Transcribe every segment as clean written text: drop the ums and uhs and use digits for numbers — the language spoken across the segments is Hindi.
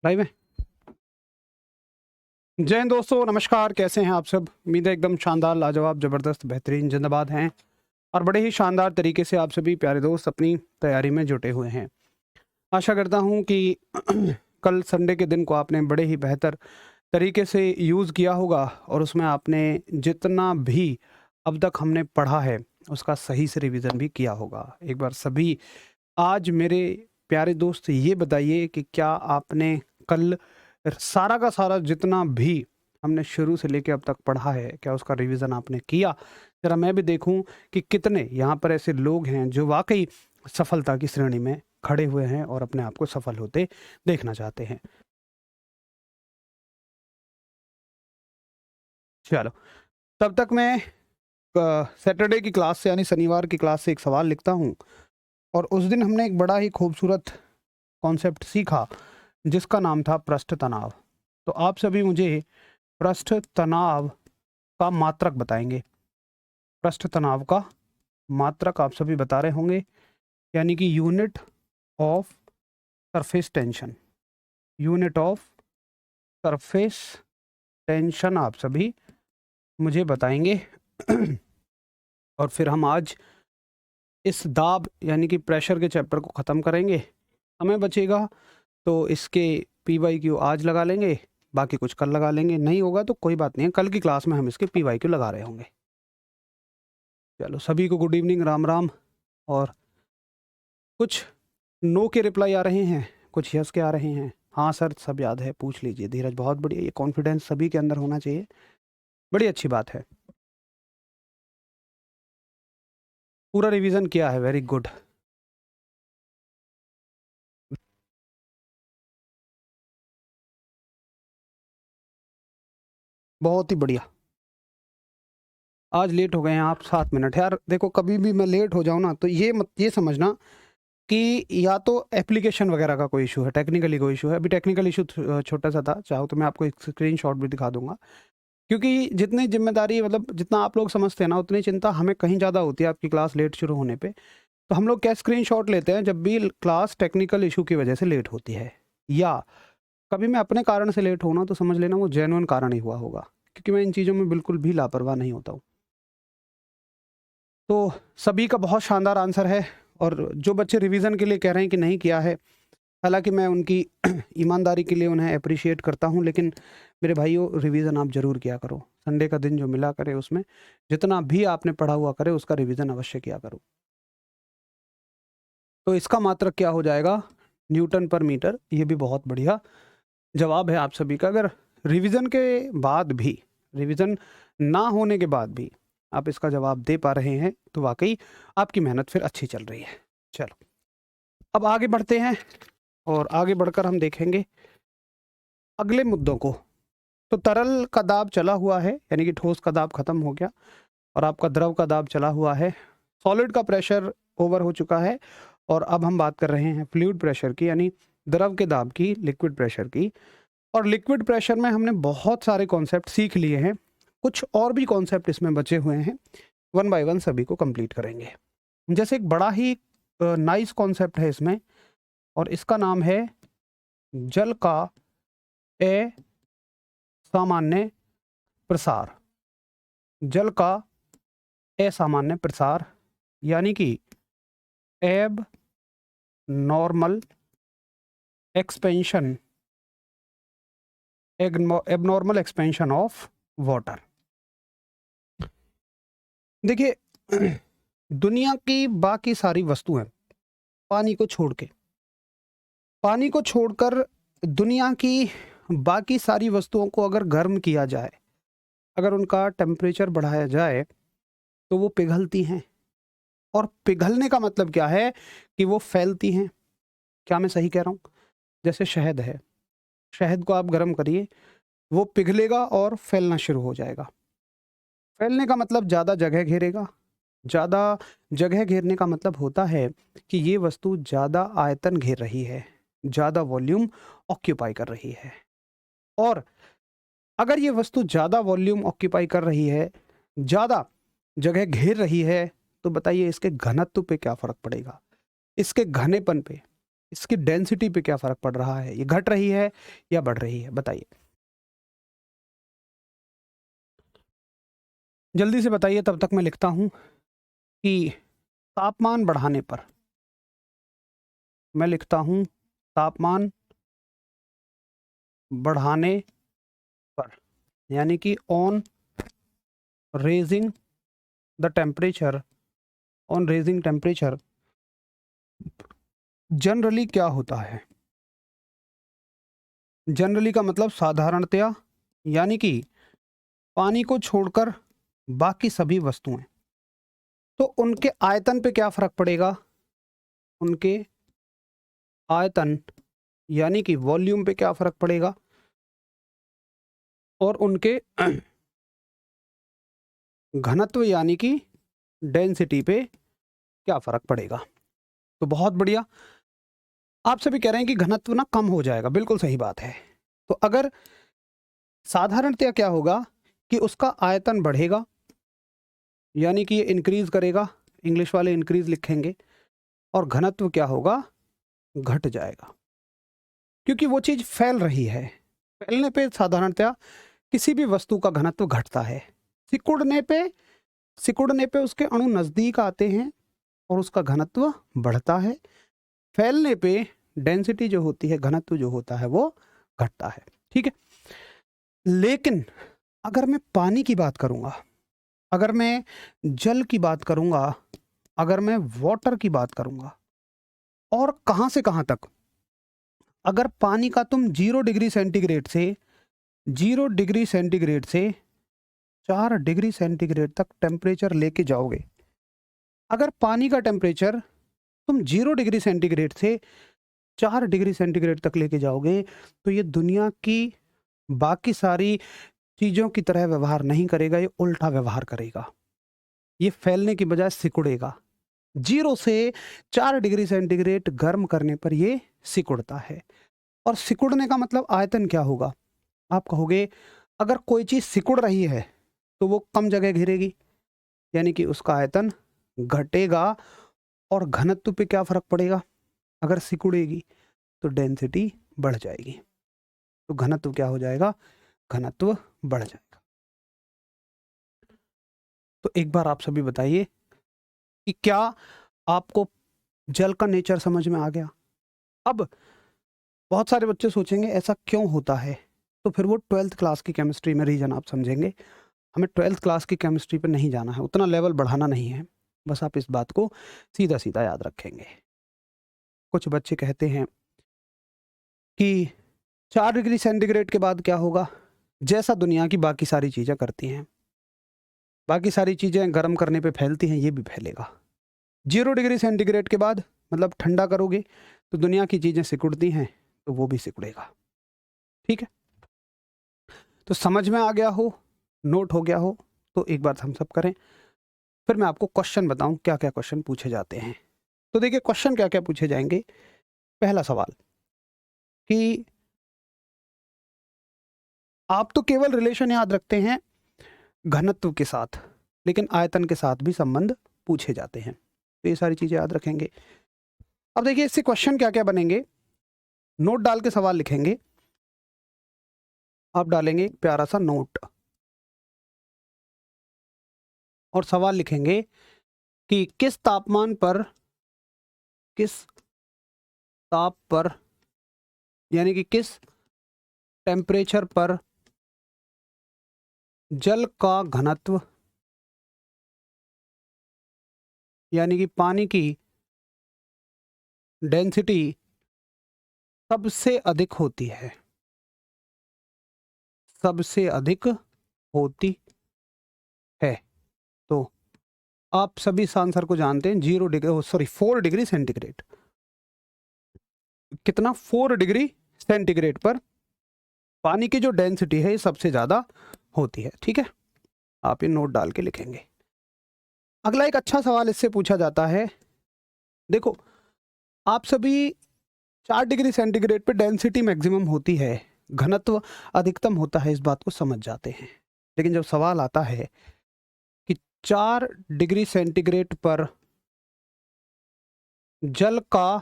लाइव है। जय हिंद दोस्तों, नमस्कार। कैसे हैं आप सब? उम्मीद है एकदम शानदार, लाजवाब, ज़बरदस्त, बेहतरीन, जिंदाबाद हैं और बड़े ही शानदार तरीके से आप सभी प्यारे दोस्त अपनी तैयारी में जुटे हुए हैं। आशा करता हूं कि कल संडे के दिन को आपने बड़े ही बेहतर तरीके से यूज़ किया होगा और उसमें आपने जितना भी अब तक हमने पढ़ा है उसका सही से रिवीजन भी किया होगा। एक बार सभी आज मेरे प्यारे दोस्त ये बताइए कि क्या आपने कल सारा का सारा जितना भी हमने शुरू से लेके अब तक पढ़ा है, क्या उसका रिवीजन आपने किया? ज़रा मैं भी देखूं कि कितने यहाँ पर ऐसे लोग हैं जो वाकई सफलता की श्रेणी में खड़े हुए हैं और अपने आप को सफल होते देखना चाहते हैं। चलो, तब तक मैं सैटरडे की क्लास से यानी शनिवार की क्लास से एक सवाल लिखता हूँ और उस दिन हमने एक बड़ा ही खूबसूरत कॉन्सेप्ट सीखा जिसका नाम था पृष्ठ तनाव। तो आप सभी मुझे पृष्ठ तनाव का मात्रक बताएंगे। पृष्ठ तनाव का मात्रक आप सभी बता रहे होंगे, यानी कि unit of surface tension. Unit of surface tension आप सभी मुझे बताएंगे और फिर हम आज इस दाब यानी कि प्रेशर के चैप्टर को ख़त्म करेंगे। समय बचेगा तो इसके PYQ आज लगा लेंगे, बाकी कुछ कल लगा लेंगे। नहीं होगा तो कोई बात नहीं है, कल की क्लास में हम इसके PYQ लगा रहे होंगे। चलो, सभी को गुड इवनिंग, राम राम। और कुछ नो के रिप्लाई आ रहे हैं, कुछ यस के आ रहे हैं। हाँ सर, सब याद है, पूछ लीजिए। धीरज, बहुत बढ़िया। ये कॉन्फिडेंस सभी के अंदर होना चाहिए, बड़ी अच्छी बात है। पूरा रिवीजन किया है, वेरी गुड। बहुत ही बढ़िया। आज लेट हो गए हैं आप 7 मिनट। यार देखो, कभी भी मैं लेट हो जाऊँ ना तो ये समझना कि या तो एप्लीकेशन वगैरह का कोई इशू है, टेक्निकली कोई इशू है। अभी टेक्निकल इशू छोटा सा था, चाहो तो मैं आपको एक स्क्रीनशॉट भी दिखा दूंगा। क्योंकि जितनी जिम्मेदारी, मतलब जितना आप लोग समझते हैं ना, उतनी चिंता हमें कहीं ज़्यादा होती है आपकी क्लास लेट शुरू होने पे। तो हम लोग क्या स्क्रीनशॉट लेते हैं जब भी क्लास टेक्निकल इशू की वजह से लेट होती है, या कभी मैं अपने कारण से लेट होना तो समझ लेना वो जेन्युइन कारण ही हुआ होगा, क्योंकि मैं इन चीज़ों में बिल्कुल भी लापरवाह नहीं होता हूँ। तो सभी का बहुत शानदार आंसर है। और जो बच्चे रिवीजन के लिए कह रहे हैं कि नहीं किया है, हालांकि मैं उनकी ईमानदारी के लिए उन्हें अप्रिशिएट करता हूं, लेकिन मेरे भाइयों, रिवीजन आप ज़रूर किया करो। संडे का दिन जो मिला करे उसमें जितना भी आपने पढ़ा हुआ करे उसका रिवीजन अवश्य किया करो। तो इसका मात्रक क्या हो जाएगा? न्यूटन पर मीटर। ये भी बहुत बढ़िया जवाब है आप सभी का। अगर रिवीजन के बाद भी, रिवीजन ना होने के बाद भी आप इसका जवाब दे पा रहे हैं तो वाकई आपकी मेहनत फिर अच्छी चल रही है। चलो, अब आगे बढ़ते हैं और आगे बढ़कर हम देखेंगे अगले मुद्दों को। तो तरल का दाब चला हुआ है, यानी कि ठोस का दाब खत्म हो गया और आपका द्रव का दाब चला हुआ है। सॉलिड का प्रेशर ओवर हो चुका है और अब हम बात कर रहे हैं फ्लूइड प्रेशर की, यानी द्रव के दाब की, लिक्विड प्रेशर की। और लिक्विड प्रेशर में हमने बहुत सारे कॉन्सेप्ट सीख लिए हैं, कुछ और भी कॉन्सेप्ट इसमें बचे हुए हैं। वन बाय वन सभी को कंप्लीट करेंगे। जैसे एक बड़ा ही नाइस कॉन्सेप्ट है इसमें, और इसका नाम है जल का असामान्य प्रसार। जल का असामान्य प्रसार, यानी कि एब normal expansion, abnormal expansion of water. देखिए, दुनिया की बाकी सारी वस्तुएं पानी को छोड़ के, पानी को छोड़कर दुनिया की बाकी सारी वस्तुओं को अगर गर्म किया जाए, अगर उनका टेम्परेचर बढ़ाया जाए तो वो पिघलती हैं। और पिघलने का मतलब क्या है? कि वो फैलती हैं। क्या मैं सही कह रहा हूँ? जैसे शहद है, शहद को आप गर्म करिए, वो पिघलेगा और फैलना शुरू हो जाएगा। फैलने का मतलब ज़्यादा जगह घेरेगा। ज़्यादा जगह घेरने का मतलब होता है कि ये वस्तु ज़्यादा आयतन घेर रही है, ज़्यादा वॉल्यूम ऑक्यूपाई कर रही है। और अगर ये वस्तु ज़्यादा वॉल्यूम ऑक्यूपाई कर रही है, ज़्यादा जगह घेर रही है, तो बताइए इसके घनत्व पे क्या फ़र्क पड़ेगा, इसके घनेपन पे, इसकी डेंसिटी पे क्या फर्क पड़ रहा है, ये घट रही है या बढ़ रही है, बताइए जल्दी से बताइए। तब तक मैं लिखता हूं कि तापमान बढ़ाने पर, मैं लिखता हूं तापमान बढ़ाने पर, यानी कि on raising the temperature, on raising temperature generally क्या होता है। जनरली का मतलब साधारणतया, यानी कि पानी को छोड़कर बाकी सभी वस्तुएं, तो उनके आयतन पे क्या फर्क पड़ेगा, उनके आयतन यानी कि वॉल्यूम पे क्या फर्क पड़ेगा, और उनके घनत्व यानी कि डेंसिटी पे क्या फर्क पड़ेगा। तो बहुत बढ़िया, आप सभी कह रहे हैं कि घनत्व ना कम हो जाएगा, बिल्कुल सही बात है। तो अगर साधारणतया क्या होगा कि उसका आयतन बढ़ेगा, यानी कि ये इंक्रीज करेगा, इंग्लिश वाले इंक्रीज लिखेंगे, और घनत्व क्या होगा, घट जाएगा, क्योंकि वो चीज फैल रही है। फैलने पे साधारणतया किसी भी वस्तु का घनत्व घटता है। सिकुड़ने पे, सिकुड़ने पे उसके अणु नजदीक आते हैं और उसका घनत्व बढ़ता है। फैलने पे डेंसिटी जो होती है, घनत्व जो होता है, वो घटता है। ठीक है, लेकिन अगर मैं पानी की बात करूंगा, अगर मैं जल की बात करूंगा, अगर मैं वाटर की बात करूंगा, और कहां से कहां तक, अगर पानी का तुम 0 डिग्री सेंटीग्रेड से, 0 डिग्री सेंटीग्रेड से 4 डिग्री सेंटीग्रेड तक टेम्परेचर लेके जाओगे, अगर पानी का टेम्परेचर तुम 0 डिग्री सेंटीग्रेड से 4 डिग्री सेंटीग्रेड तक लेके जाओगे, तो ये दुनिया की बाकी सारी चीजों की तरह व्यवहार नहीं करेगा, ये उल्टा व्यवहार करेगा। ये फैलने की बजाय सिकुड़ेगा। 0 से 4 डिग्री सेंटीग्रेड गर्म करने पर ये सिकुड़ता है। और सिकुड़ने का मतलब आयतन क्या होगा, आप कहोगे अगर कोई चीज सिकुड़ रही है तो वो कम जगह घेरेगी, यानी कि उसका आयतन घटेगा, और घनत्व पे क्या फर्क पड़ेगा, अगर सिकुड़ेगी तो डेंसिटी बढ़ जाएगी, तो घनत्व क्या हो जाएगा, घनत्व बढ़ जाएगा। तो एक बार आप सभी बताइए कि क्या आपको जल का नेचर समझ में आ गया। अब बहुत सारे बच्चे सोचेंगे ऐसा क्यों होता है, तो फिर वो 12th क्लास की केमिस्ट्री में रीजन आप समझेंगे। हमें 12th क्लास की केमिस्ट्री पे नहीं जाना है, उतना लेवल बढ़ाना नहीं है, बस आप इस बात को सीधा सीधा याद रखेंगे। कुछ बच्चे कहते हैं कि 4 डिग्री सेंटीग्रेड के बाद क्या होगा, जैसा दुनिया की बाकी सारी चीज़ें करती हैं, बाकी सारी चीज़ें गर्म करने पे फैलती हैं, ये भी फैलेगा। 0 डिग्री सेंटीग्रेड के बाद मतलब ठंडा करोगे तो दुनिया की चीज़ें सिकुड़ती हैं, तो वो भी सिकुड़ेगा। ठीक है, तो समझ में आ गया हो, नोट हो गया हो, तो एक बार हम सब करें, फिर मैं आपको क्वेश्चन बताऊं क्या क्या क्वेश्चन पूछे जाते हैं। तो देखिए क्वेश्चन क्या क्या पूछे जाएंगे। पहला सवाल कि आप तो केवल रिलेशन याद रखते हैं घनत्व के साथ, लेकिन आयतन के साथ भी संबंध पूछे जाते हैं, तो ये सारी चीजें याद रखेंगे। अब देखिए इससे क्वेश्चन क्या क्या बनेंगे, नोट डाल के सवाल लिखेंगे। आप डालेंगे एक प्यारा सा नोट और सवाल लिखेंगे कि किस तापमान पर, किस ताप पर, यानी कि किस टेम्परेचर पर जल का घनत्व, यानी कि पानी की डेंसिटी सबसे अधिक होती है, सबसे अधिक होती है। तो आप सभी इस आंसर को जानते हैं, 4 डिग्री सेंटीग्रेड, कितना, 4 डिग्री सेंटीग्रेड पर पानी की जो डेंसिटी है ये सबसे ज्यादा होती है। ठीक है, आप ये नोट डाल के लिखेंगे। अगला एक अच्छा सवाल इससे पूछा जाता है, देखो आप सभी 4 डिग्री सेंटीग्रेड पे डेंसिटी मैक्सिमम होती है, घनत्व अधिकतम होता है, इस बात को समझ जाते हैं। लेकिन जब सवाल आता है कि 4 डिग्री सेंटीग्रेड पर जल का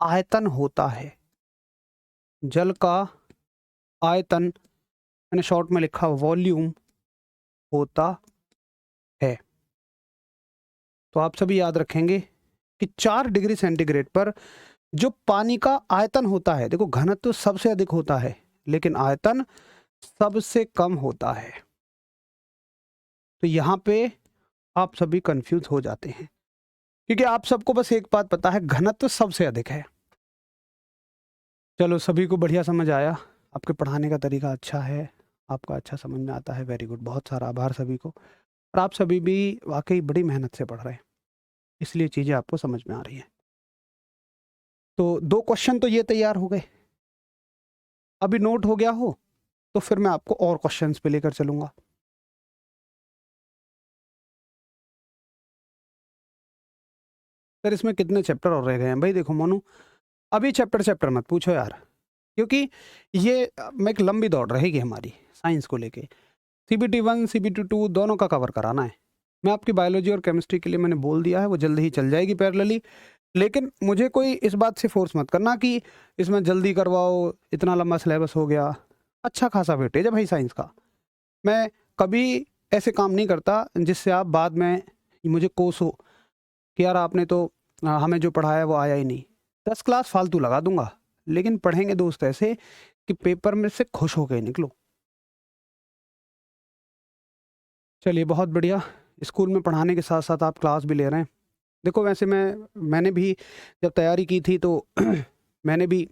आयतन होता है, जल का आयतन मैंने शॉर्ट में लिखा वॉल्यूम होता है। तो आप सभी याद रखेंगे कि 4 डिग्री सेंटीग्रेड पर जो पानी का आयतन होता है, देखो घनत्व सबसे अधिक होता है लेकिन आयतन सबसे कम होता है। तो यहाँ पे आप सभी कंफ्यूज हो जाते हैं क्योंकि आप सबको बस एक बात पता है, घनत्व सबसे अधिक है। चलो सभी को बढ़िया समझ आया, आपके पढ़ाने का तरीका अच्छा है, आपका अच्छा समझ में आता है, वेरी गुड, बहुत सारा आभार सभी को। और आप सभी भी वाकई बड़ी मेहनत से पढ़ रहे हैं, इसलिए चीज़ें आपको समझ में आ रही हैं। तो 2 क्वेश्चन तो ये तैयार हो गए, अभी नोट हो गया हो तो फिर मैं आपको और क्वेश्चंस पे लेकर चलूंगा। फिर इसमें कितने चैप्टर और रह गए हैं भाई? देखो मोनू, अभी चैप्टर चैप्टर मत पूछो यार, क्योंकि ये में एक लंबी दौड़ रहेगी हमारी साइंस को लेके। CBT 1 CBT 2 दोनों का कवर कराना है। मैं आपकी बायोलॉजी और केमिस्ट्री के लिए मैंने बोल दिया है, वो जल्दी ही चल जाएगी पैरेलली। लेकिन मुझे कोई इस बात से फोर्स मत करना कि इसमें जल्दी करवाओ, इतना लंबा सिलेबस हो गया। अच्छा खासा वेटेज है भाई साइंस का। मैं कभी ऐसे काम नहीं करता जिससे आप बाद में मुझे कोसो कि यार आपने तो हमें जो पढ़ाया वो आया ही नहीं। 10 क्लास फालतू लगा दूंगा, लेकिन पढ़ेंगे दोस्त ऐसे कि पेपर में से खुश होकर निकलो। चलिए बहुत बढ़िया, स्कूल में पढ़ाने के साथ साथ आप क्लास भी ले रहे हैं। देखो वैसे मैंने भी जब तैयारी की थी तो मैंने भी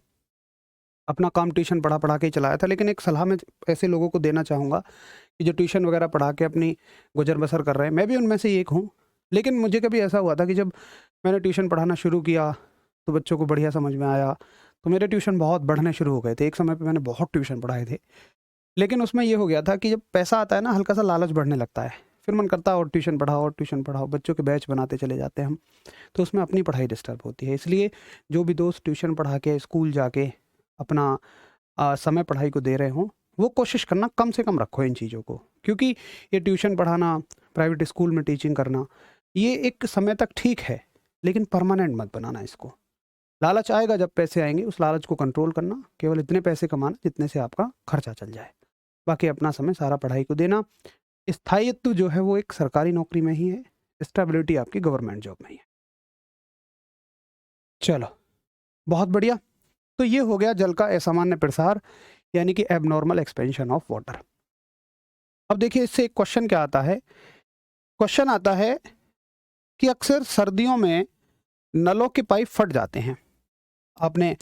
अपना काम ट्यूशन पढ़ा पढ़ा के ही चलाया था, लेकिन एक सलाह मैं ऐसे लोगों को देना चाहूँगा कि जो ट्यूशन वगैरह पढ़ा के अपनी गुजर बसर कर रहे हैं, मैं भी उनमें से एक हूँ। लेकिन मुझे कभी ऐसा हुआ था कि जब मैंने ट्यूशन पढ़ाना शुरू किया तो बच्चों को बढ़िया समझ में आया, तो मेरे ट्यूशन बहुत बढ़ने शुरू हो गए थे। एक समय पे मैंने बहुत ट्यूशन पढ़ाए थे, लेकिन उसमें ये हो गया था कि जब पैसा आता है ना, हल्का सा लालच बढ़ने लगता है, फिर मन करता है और ट्यूशन पढ़ाओ और ट्यूशन पढ़ाओ, बच्चों के बैच बनाते चले जाते हैं हम, तो उसमें अपनी पढ़ाई डिस्टर्ब होती है। इसलिए जो भी दोस्त ट्यूशन पढ़ा के स्कूल जाके अपना समय पढ़ाई को दे रहे हों, वो कोशिश करना कम से कम रखो इन चीज़ों को, क्योंकि ये ट्यूशन पढ़ाना, प्राइवेट स्कूल में टीचिंग करना, ये एक समय तक ठीक है, लेकिन परमानेंट मत बनाना इसको। लालच आएगा जब पैसे आएंगे, उस लालच को कंट्रोल करना, केवल इतने पैसे कमाना जितने से आपका खर्चा चल जाए, बाकी अपना समय सारा पढ़ाई को देना। स्थायित्व जो है वो एक सरकारी नौकरी में ही है, स्टेबिलिटी आपकी गवर्नमेंट जॉब में ही है। चलो बहुत बढ़िया, तो ये हो गया जल का असामान्य प्रसार, यानी कि एबनॉर्मल एक्सपेंशन ऑफ वाटर। अब देखिए इससे एक क्वेश्चन क्या आता है, क्वेश्चन आता है कि अक्सर सर्दियों में नलों के पाइप फट जाते हैं। आपने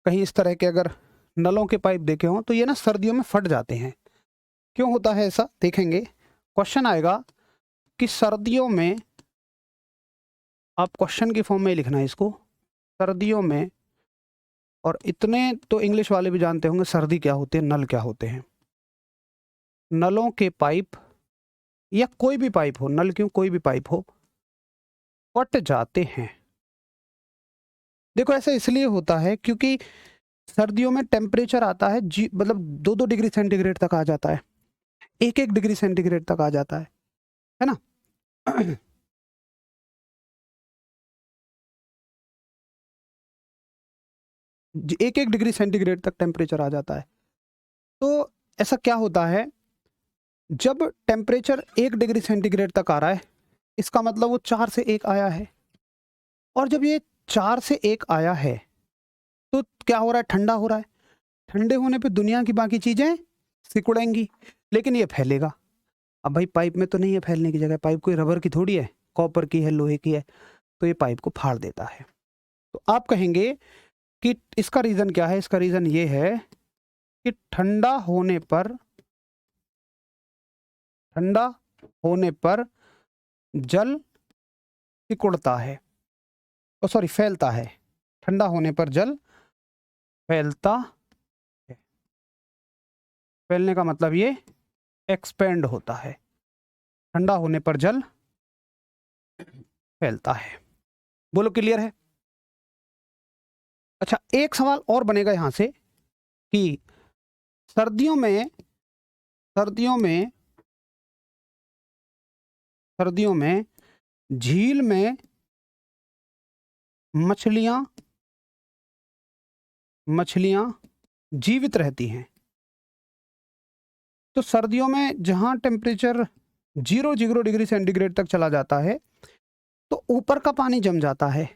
कहीं इस तरह के अगर नलों के पाइप देखे हों तो ये ना सर्दियों में फट जाते हैं। क्यों होता है ऐसा, देखेंगे। क्वेश्चन आएगा कि सर्दियों में, आप क्वेश्चन की फॉर्म में ही लिखना है इसको, सर्दियों में, और इतने तो इंग्लिश वाले भी जानते होंगे सर्दी क्या होती है, नल क्या होते हैं। नलों के पाइप या कोई भी पाइप हो, नल क्यों, कोई भी पाइप हो, फट जाते हैं। देखो ऐसा इसलिए होता है क्योंकि सर्दियों में टेम्परेचर आता है जी, मतलब 2-2 डिग्री सेंटीग्रेड तक आ जाता है, 1-1 डिग्री सेंटीग्रेड तक आ जाता है ना। 1-1 डिग्री सेंटीग्रेड तक टेम्परेचर आ जाता है। तो ऐसा क्या होता है, जब टेम्परेचर 1 डिग्री सेंटीग्रेड तक आ रहा है, इसका मतलब वो 4 से 1 आया है, और जब ये 4 से 1 आया है तो क्या हो रहा है, ठंडा हो रहा है। ठंडे होने पे दुनिया की बाकी चीजें सिकुड़ेंगी, लेकिन ये फैलेगा। अब भाई पाइप में तो नहीं है फैलने की जगह, पाइप कोई रबर की थोड़ी है, कॉपर की है, लोहे की है, तो ये पाइप को फाड़ देता है। तो आप कहेंगे कि इसका रीजन क्या है, इसका रीजन ये है कि ठंडा होने पर जल सिकुड़ता है, ओ सॉरी फैलता है। ठंडा होने पर जल फैलता है, फैलने का मतलब ये एक्सपेंड होता है। ठंडा होने पर जल फैलता है। बोलो क्लियर है? अच्छा एक सवाल और बनेगा यहां से कि सर्दियों में सर्दियों में सर्दियों में झील में मछलियां मछलियां जीवित रहती हैं। तो सर्दियों में जहां टेम्परेचर 0 डिग्री सेंटीग्रेड तक चला जाता है तो ऊपर का पानी जम जाता है,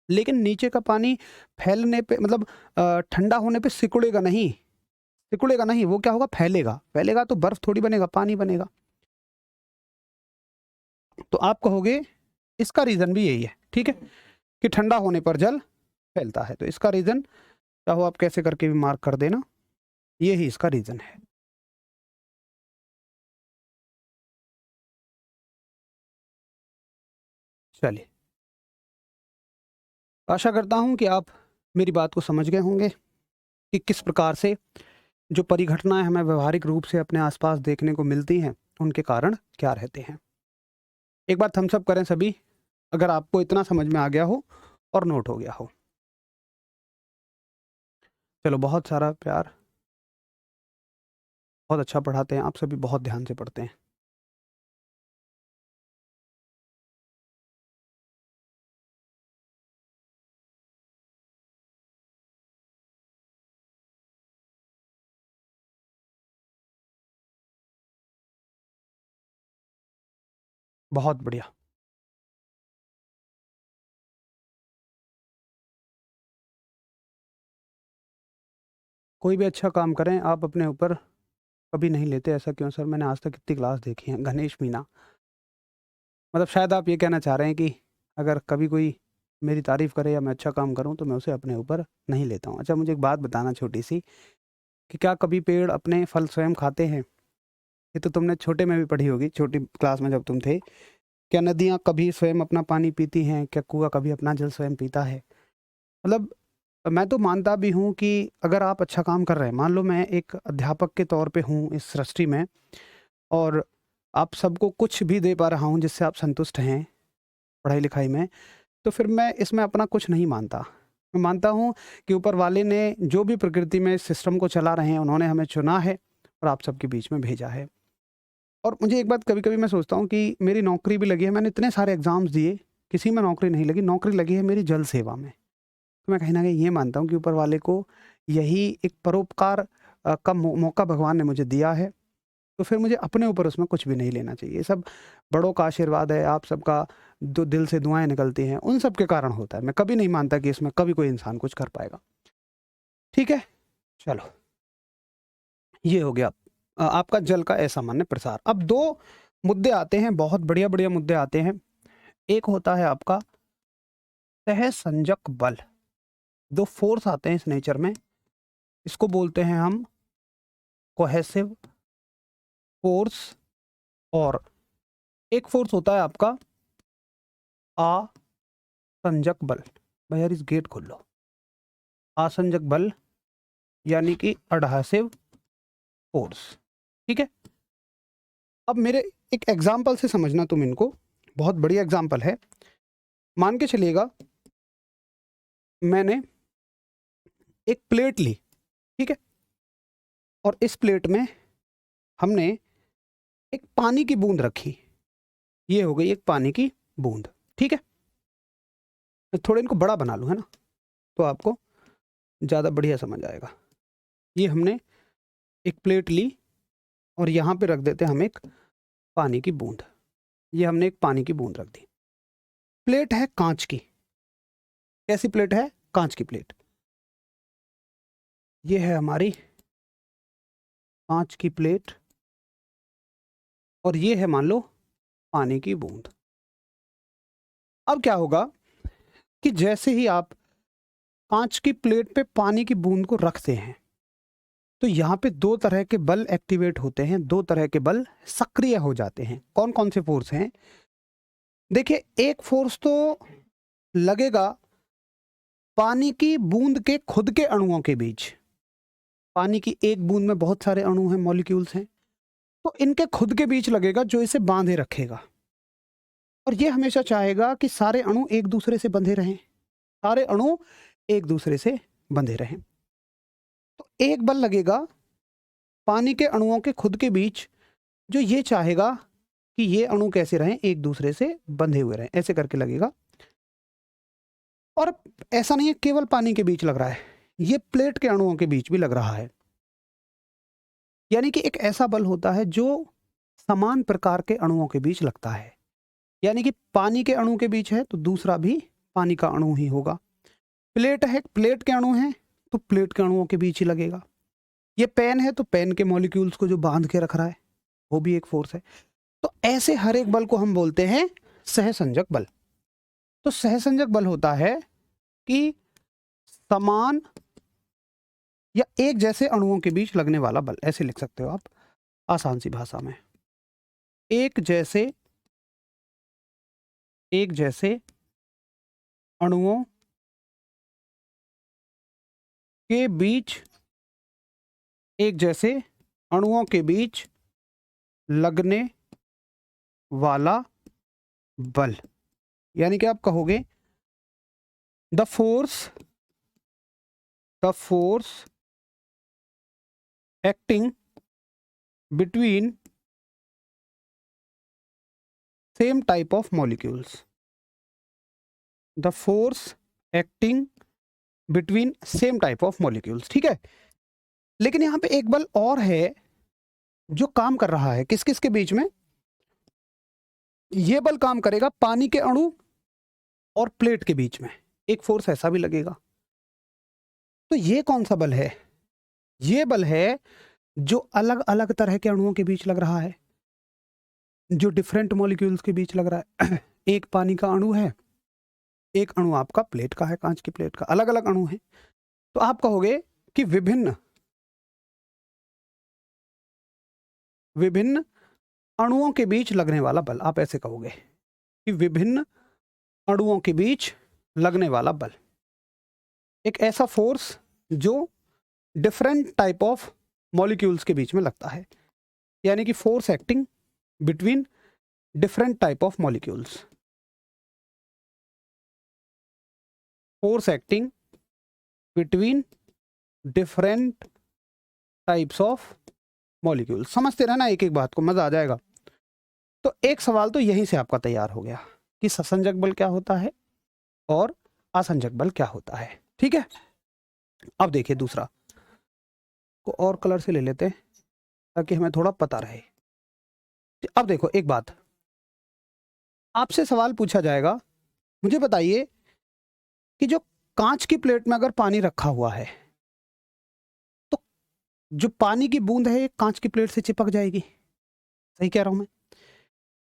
लेकिन नीचे का पानी फैलने पे मतलब ठंडा होने पे सिकुड़ेगा नहीं, सिकुड़ेगा नहीं, वो क्या होगा, फैलेगा। फैलेगा तो बर्फ थोड़ी बनेगा, पानी बनेगा। तो आप कहोगे इसका रीजन भी यही है, ठीक है, कि ठंडा होने पर जल फैलता है। तो इसका रीजन चाहो आप कैसे करके भी मार्क कर देना, यही इसका रीजन है। चलिए, आशा करता हूं कि आप मेरी बात को समझ गए होंगे कि किस प्रकार से जो परिघटनाएं हमें व्यवहारिक रूप से अपने आसपास देखने को मिलती हैं उनके कारण क्या रहते हैं। एक बार थम्स अप करें सभी, अगर आपको इतना समझ में आ गया हो और नोट हो गया हो। चलो, बहुत सारा प्यार, बहुत अच्छा पढ़ाते हैं आप सभी, बहुत ध्यान से पढ़ते हैं। बहुत बढ़िया। कोई भी अच्छा काम करें आप अपने ऊपर कभी नहीं लेते, ऐसा क्यों सर? मैंने आज तक कितनी क्लास देखी है। गणेश मीना, मतलब शायद आप ये कहना चाह रहे हैं कि अगर कभी कोई मेरी तारीफ़ करे या मैं अच्छा काम करूं तो मैं उसे अपने ऊपर नहीं लेता हूं। अच्छा, मुझे एक बात बताना छोटी सी, कि क्या कभी पेड़ अपने फल स्वयं खाते हैं? ये तो तुमने छोटे में भी पढ़ी होगी, छोटी क्लास में जब तुम थे। क्या नदियाँ कभी स्वयं अपना पानी पीती हैं? क्या कुआं कभी अपना जल स्वयं पीता है? मतलब मैं तो मानता भी हूँ कि अगर आप अच्छा काम कर रहे हैं, मान लो मैं एक अध्यापक के तौर पे हूँ इस सृष्टि में, और आप सबको कुछ भी दे पा रहा हूँ जिससे आप संतुष्ट हैं पढ़ाई लिखाई में, तो फिर मैं इसमें अपना कुछ नहीं मानता। मैं मानता हूँ कि ऊपर वाले ने जो भी प्रकृति में सिस्टम को चला रहे हैं, उन्होंने हमें चुना है और आप सबके बीच में भेजा है। और मुझे एक बात कभी-कभी मैं सोचता हूँ कि मेरी नौकरी भी लगी है, मैंने इतने सारे एग्ज़ाम्स दिए, किसी में नौकरी नहीं लगी, नौकरी लगी है मेरी जल सेवा में। तो मैं कहीं न कहीं ये मानता हूँ कि ऊपर वाले को यही एक परोपकार का मौका भगवान ने मुझे दिया है, तो फिर मुझे अपने ऊपर उसमें कुछ भी नहीं लेना चाहिए। ये सब बड़ों का आशीर्वाद है, आप सबका जो दिल से दुआएँ निकलती हैं, उन सब के कारण होता है। मैं कभी नहीं मानता कि इसमें कभी कोई इंसान कुछ कर पाएगा। ठीक है? चलो, ये हो गया आपका जल का असामान्य प्रसार। अब 2 मुद्दे आते हैं, बहुत बढ़िया-बढ़िया मुद्दे आते हैं। एक होता है आपका सहसंजक बल। 2 फ़ोर्स आते हैं इस नेचर में, इसको बोलते हैं हम कोहेसिव फ़ोर्स, और एक फ़ोर्स होता है आपका आसंजक बल। भाई यार, इस गेट खोल लो। आसंजक बल यानी कि एडहेसिव फ़ोर्स, ठीक है? अब मेरे एक एग्ज़ाम्पल से समझना तुम इनको, बहुत बढ़िया एग्ज़ाम्पल है। मान के चलिएगा मैंने एक प्लेट ली, ठीक है? और इस प्लेट में हमने एक पानी की बूंद रखी। ये हो गई एक पानी की बूंद, ठीक है? मैं थोड़ा इनको बड़ा बना लूँ, है ना? तो आपको ज़्यादा बढ़िया समझ आएगा। ये हमने एक प्लेट ली और यहाँ पे रख देते हैं हम एक पानी की बूंद। ये हमने एक पानी की बूंद रख दी। प्लेट है काँच की। कैसी प्लेट है? काँच की प्लेट। ये है हमारी काँच की प्लेट, और ये है मान लो पानी की बूंद। अब क्या होगा कि जैसे ही आप काँच की प्लेट पे पानी की बूंद को रखते हैं, तो यहाँ पे 2 तरह के बल एक्टिवेट होते हैं, 2 तरह के बल सक्रिय हो जाते हैं। कौन-कौन से फ़ोर्स हैं? देखिए, एक फ़ोर्स तो लगेगा पानी की बूंद के खुद के अणुओं के बीच। पानी की एक बूंद में बहुत सारे अणु हैं, मॉलिक्यूल्स हैं, तो इनके खुद के बीच लगेगा जो इसे बांधे रखेगा। और ये हमेशा चाहेगा कि सारे अणु एक दूसरे से बंधे रहें, सारे अणु एक दूसरे से बंधे रहें। तो एक बल लगेगा पानी के अणुओं के खुद के बीच, जो ये चाहेगा कि ये अणु कैसे रहें, एक दूसरे से बंधे हुए रहें, ऐसे करके लगेगा। और ऐसा नहीं है केवल पानी के बीच लग रहा है, ये प्लेट के अणुओं के बीच भी लग रहा है। यानी कि एक ऐसा बल होता है जो समान प्रकार के अणुओं के बीच लगता है। यानी कि पानी के अणु के बीच है तो दूसरा भी पानी का अणु ही होगा। प्लेट है, प्लेट के अणु हैं तो प्लेट के अणुओं के बीच ही लगेगा। ये पेन है तो पेन के मॉलिक्यूल्स को जो बांध के रख रहा है वो भी एक फोर्स है। तो ऐसे हर एक बल को हम बोलते हैं सहसंजक बल। तो सहसंजक बल होता है कि समान या एक जैसे अणुओं के बीच लगने वाला बल, ऐसे लिख सकते हो आप आसान सी भाषा में। एक जैसे अणुओं के बीच, एक जैसे अणुओं के बीच लगने वाला बल। यानी कि आप कहोगे the force acting between same type of molecules. The force acting between same type of molecules. ठीक है, लेकिन यहां पे एक बल और है जो काम कर रहा है। किस किस के बीच में? ये बल काम करेगा पानी के अणु और प्लेट के बीच में, एक फोर्स ऐसा भी लगेगा। तो ये कौन सा बल है? ये बल है जो अलग अलग तरह के अणुओं के बीच लग रहा है, जो डिफरेंट मॉलिक्यूल्स के बीच लग रहा है। एक पानी का अणु है, एक अणु आपका प्लेट का है, कांच की प्लेट का, अलग अलग अणु है। तो आप कहोगे कि विभिन्न अणुओं के बीच लगने वाला बल। आप ऐसे कहोगे कि विभिन्न अणुओं के बीच लगने वाला बल, एक ऐसा फोर्स जो डिफरेंट टाइप ऑफ मॉलिक्यूल्स के बीच में लगता है। यानी कि force acting between different type of molecules. Force acting between different types of molecules. समझते रहना एक एक बात को, मजा आ जाएगा। तो एक सवाल तो यहीं से आपका तैयार हो गया कि ससंजक बल क्या होता है और असंजक बल क्या होता है। ठीक है, अब देखिए दूसरा को और कलर से ले लेते हैं ताकि हमें थोड़ा पता रहे। अब देखो एक बात, आपसे सवाल पूछा जाएगा, मुझे बताइए कि जो कांच की प्लेट में अगर पानी रखा हुआ है तो जो पानी की बूंद है कांच की प्लेट से चिपक जाएगी। सही कह रहा हूं मैं?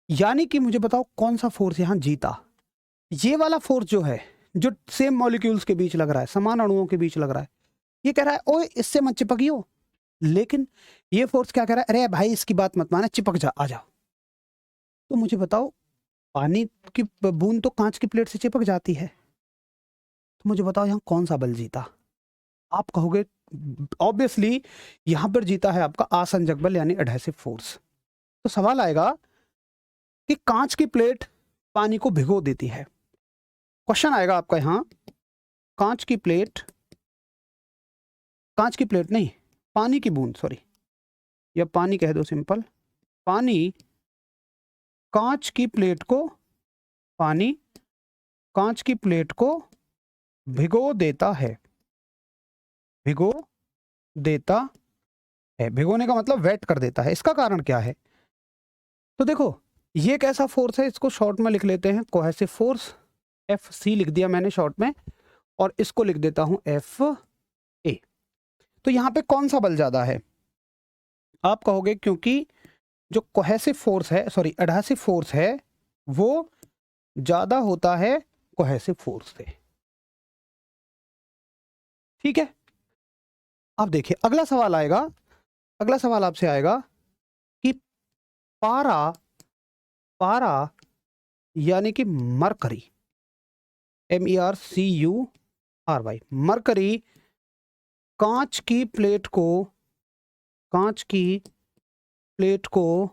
यानी कि मुझे बताओ कौन सा फोर्स यहां जीता? ये वाला फोर्स जो है, जो सेम मॉलिक्यूल्स के बीच लग रहा है, समान अणुओं के बीच लग रहा है, ये कह रहा है ओए इससे मत चिपकियो। लेकिन ये फोर्स क्या कह रहा है? अरे भाई इसकी बात मत माना, चिपक जा, आ जाओ। तो मुझे बताओ, पानी की बूंद तो कांच की प्लेट से चिपक जाती है, तो मुझे बताओ यहां कौन सा बल जीता? आप कहोगे ऑब्वियसली यहां पर जीता है आपका आसंजक बल यानी एडहेसिव फोर्स। तो सवाल आएगा कि कांच की प्लेट पानी को भिगो देती है। क्वेश्चन आएगा आपका यहां, कांच की प्लेट नहीं, पानी की बूंद, सॉरी, या पानी कह दो सिंपल, पानी कांच की प्लेट को भिगो देता है। भिगोने का मतलब वेट कर देता है। इसका कारण क्या है? तो देखो, ये एक ऐसा फोर्स है, इसको शॉर्ट में लिख लेते हैं कोहेसिव फोर्स, FC लिख दिया मैंने शॉर्ट में, और इसको लिख देता हूं FA। तो यहां पे कौन सा बल ज्यादा है? आप कहोगे क्योंकि जो कोहेसिव फोर्स है, सॉरी एडहेसिव फोर्स है, वो ज्यादा होता है कोहेसिव फोर्स से। ठीक है, अब देखिए अगला सवाल आएगा, अगला सवाल आपसे आएगा कि पारा यानी कि मरकरी, MERCURY, मरकरी कांच की प्लेट को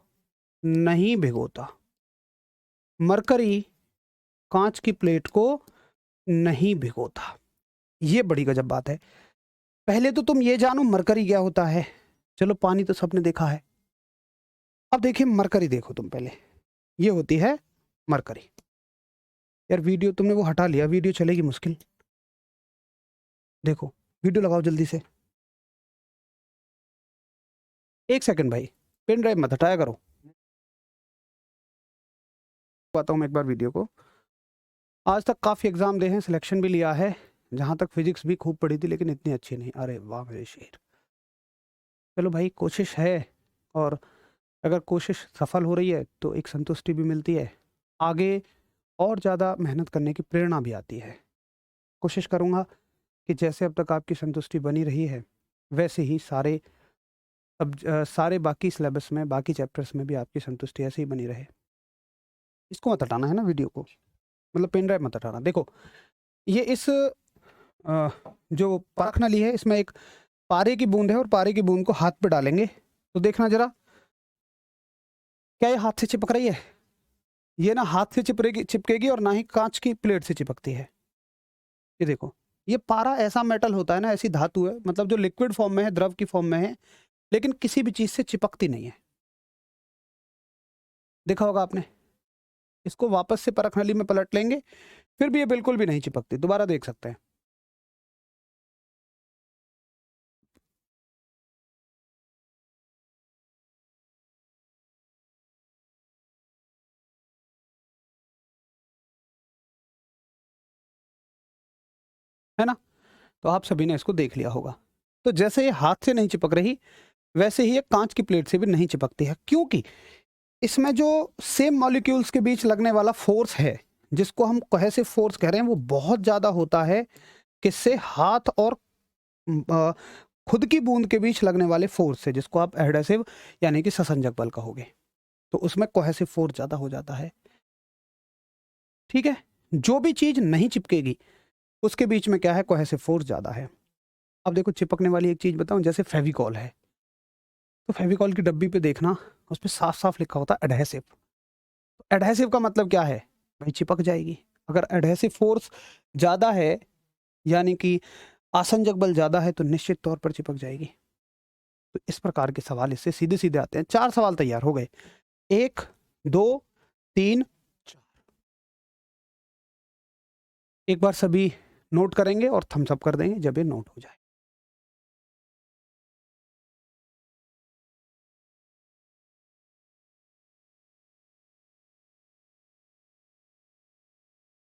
नहीं भिगोता। मरकरी कांच की प्लेट को नहीं भिगोता। ये बड़ी गजब बात है। पहले तो तुम ये जानो मरकरी क्या होता है। चलो पानी तो सबने देखा है, अब देखिए मरकरी देखो तुम पहले, ये होती है मरकरी। यार वीडियो तुमने वो हटा लिया, वीडियो चलेगी मुश्किल। देखो वीडियो लगाओ जल्दी से। 1 सेकंड भाई, पेन ड्राइव मत हटाया करो। बताता हूँ मैं एक बार वीडियो को। आज तक काफ़ी एग्जाम दे हैं, सिलेक्शन भी लिया है, जहाँ तक फिजिक्स भी खूब पढ़ी थी लेकिन इतनी अच्छी नहीं। अरे वाह मेरे शेर। चलो भाई, कोशिश है, और अगर कोशिश सफल हो रही है तो एक संतुष्टि भी मिलती है, आगे और ज़्यादा मेहनत करने की प्रेरणा भी आती है। कोशिश करूँगा कि जैसे अब तक आपकी संतुष्टि बनी रही है वैसे ही सारे बाकी सिलेबस में, बाकी चैप्टर्स में भी आपकी संतुष्टि ऐसे ही बनी रहे। इसको मत हटाना है ना वीडियो को, मतलब पेन ड्राइव मत हटाना। देखो ये इस जो परख नली है इसमें एक पारे की बूंद है, और पारे की बूंद को हाथ पे डालेंगे तो देखना जरा, क्या ये हाथ से चिपक रही है? ये ना हाथ से चिपकेगी और ना ही कांच की प्लेट से चिपकती है। ये देखो, ये पारा ऐसा मेटल होता है ना, ऐसी धातु है, मतलब जो लिक्विड फॉर्म में है, द्रव की फॉर्म में है, लेकिन किसी भी चीज से चिपकती नहीं है। देखा होगा आपने। इसको वापस से परख नली में पलट लेंगे, फिर भी ये बिल्कुल भी नहीं चिपकती। दोबारा देख सकते हैं। है ना? तो आप सभी ने इसको देख लिया होगा। तो जैसे ये हाथ से नहीं चिपक रही, वैसे ही ये कांच की प्लेट से भी नहीं चिपकती है, क्योंकि इसमें जो सेम मॉलिक्यूल्स के बीच लगने वाला फोर्स है, जिसको हम कोहेसिव फोर्स कह रहे हैं, वो बहुत ज्यादा होता है किससे? हाथ और अ, खुद की बूंद के बीच लगने वाले फोर्स से, जिसको आप एडहेसिव यानी कि ससंजक बल कहोगे। तो उसमें कोहेसिव फोर्स ज्यादा हो जाता है। ठीक है, जो भी चीज नहीं चिपकेगी उसके बीच में क्या है? कोहेसिव फोर्स ज्यादा है। अब देखो, चिपकने वाली एक चीज बताऊं, जैसे फेविकॉल है, तो फेविकॉल की डब्बी पे देखना, उस पर साफ साफ लिखा होता है एडहेसिव। एडहेसिव का मतलब क्या है भाई? चिपक जाएगी। अगर एडहेसिव फोर्स ज्यादा है, यानी कि आसंजक बल ज्यादा है, तो निश्चित तौर पर चिपक जाएगी। तो इस प्रकार के सवाल इससे सीधे सीधे आते हैं। 4 सवाल तैयार हो गए। 1 2 3 4। एक बार सभी नोट करेंगे और थम्स अप कर देंगे जब ये नोट हो जाए।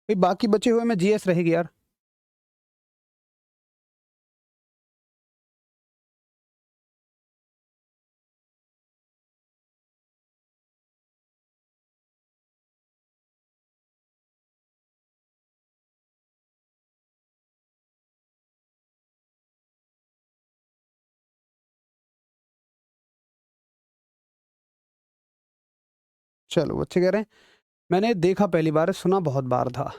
भाई बाकी बचे हुए में जीएस रहेगी यार। चलो, बच्चे कह रहे हैं मैंने देखा पहली बार, सुना बहुत बार था।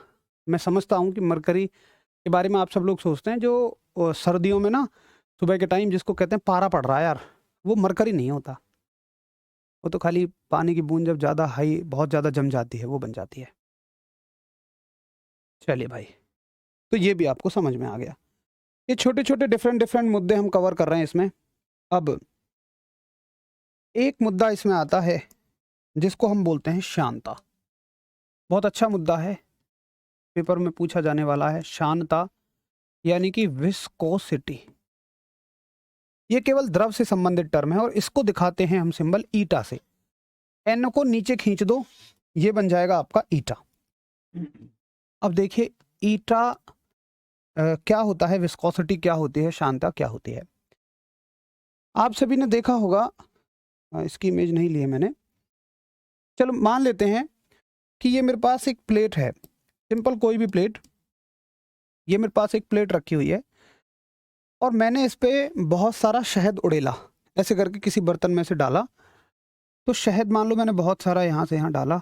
मैं समझता हूँ कि मरकरी के बारे में आप सब लोग सोचते हैं, जो सर्दियों में ना सुबह के टाइम जिसको कहते हैं पारा पड़ रहा है यार, वो मरकरी नहीं होता। वो तो खाली पानी की बूंद जब ज़्यादा हाई, बहुत ज़्यादा जम जाती है, वो बन जाती है। चलिए भाई, तो ये भी आपको समझ में आ गया। ये छोटे छोटे डिफरेंट डिफरेंट मुद्दे हम कवर कर रहे हैं इसमें। अब एक मुद्दा इसमें आता है जिसको हम बोलते हैं शांता। बहुत अच्छा मुद्दा है, पेपर में पूछा जाने वाला है। शांता यानी कि विस्कोसिटी, ये केवल द्रव से संबंधित टर्म है, और इसको दिखाते हैं हम सिंबल ईटा से। एन को नीचे खींच दो, ये बन जाएगा आपका ईटा। अब देखिए, ईटा क्या होता है, विस्कोसिटी क्या होती है, शांता क्या होती है। आप सभी ने देखा होगा, इसकी इमेज नहीं ली है मैंने। चलो मान लेते हैं कि ये मेरे पास एक प्लेट है, सिंपल कोई भी प्लेट। ये मेरे पास एक प्लेट रखी हुई है, और मैंने इस पे बहुत सारा शहद उड़ेला, ऐसे करके किसी बर्तन में से डाला। तो शहद मान लो मैंने बहुत सारा यहाँ से यहाँ डाला,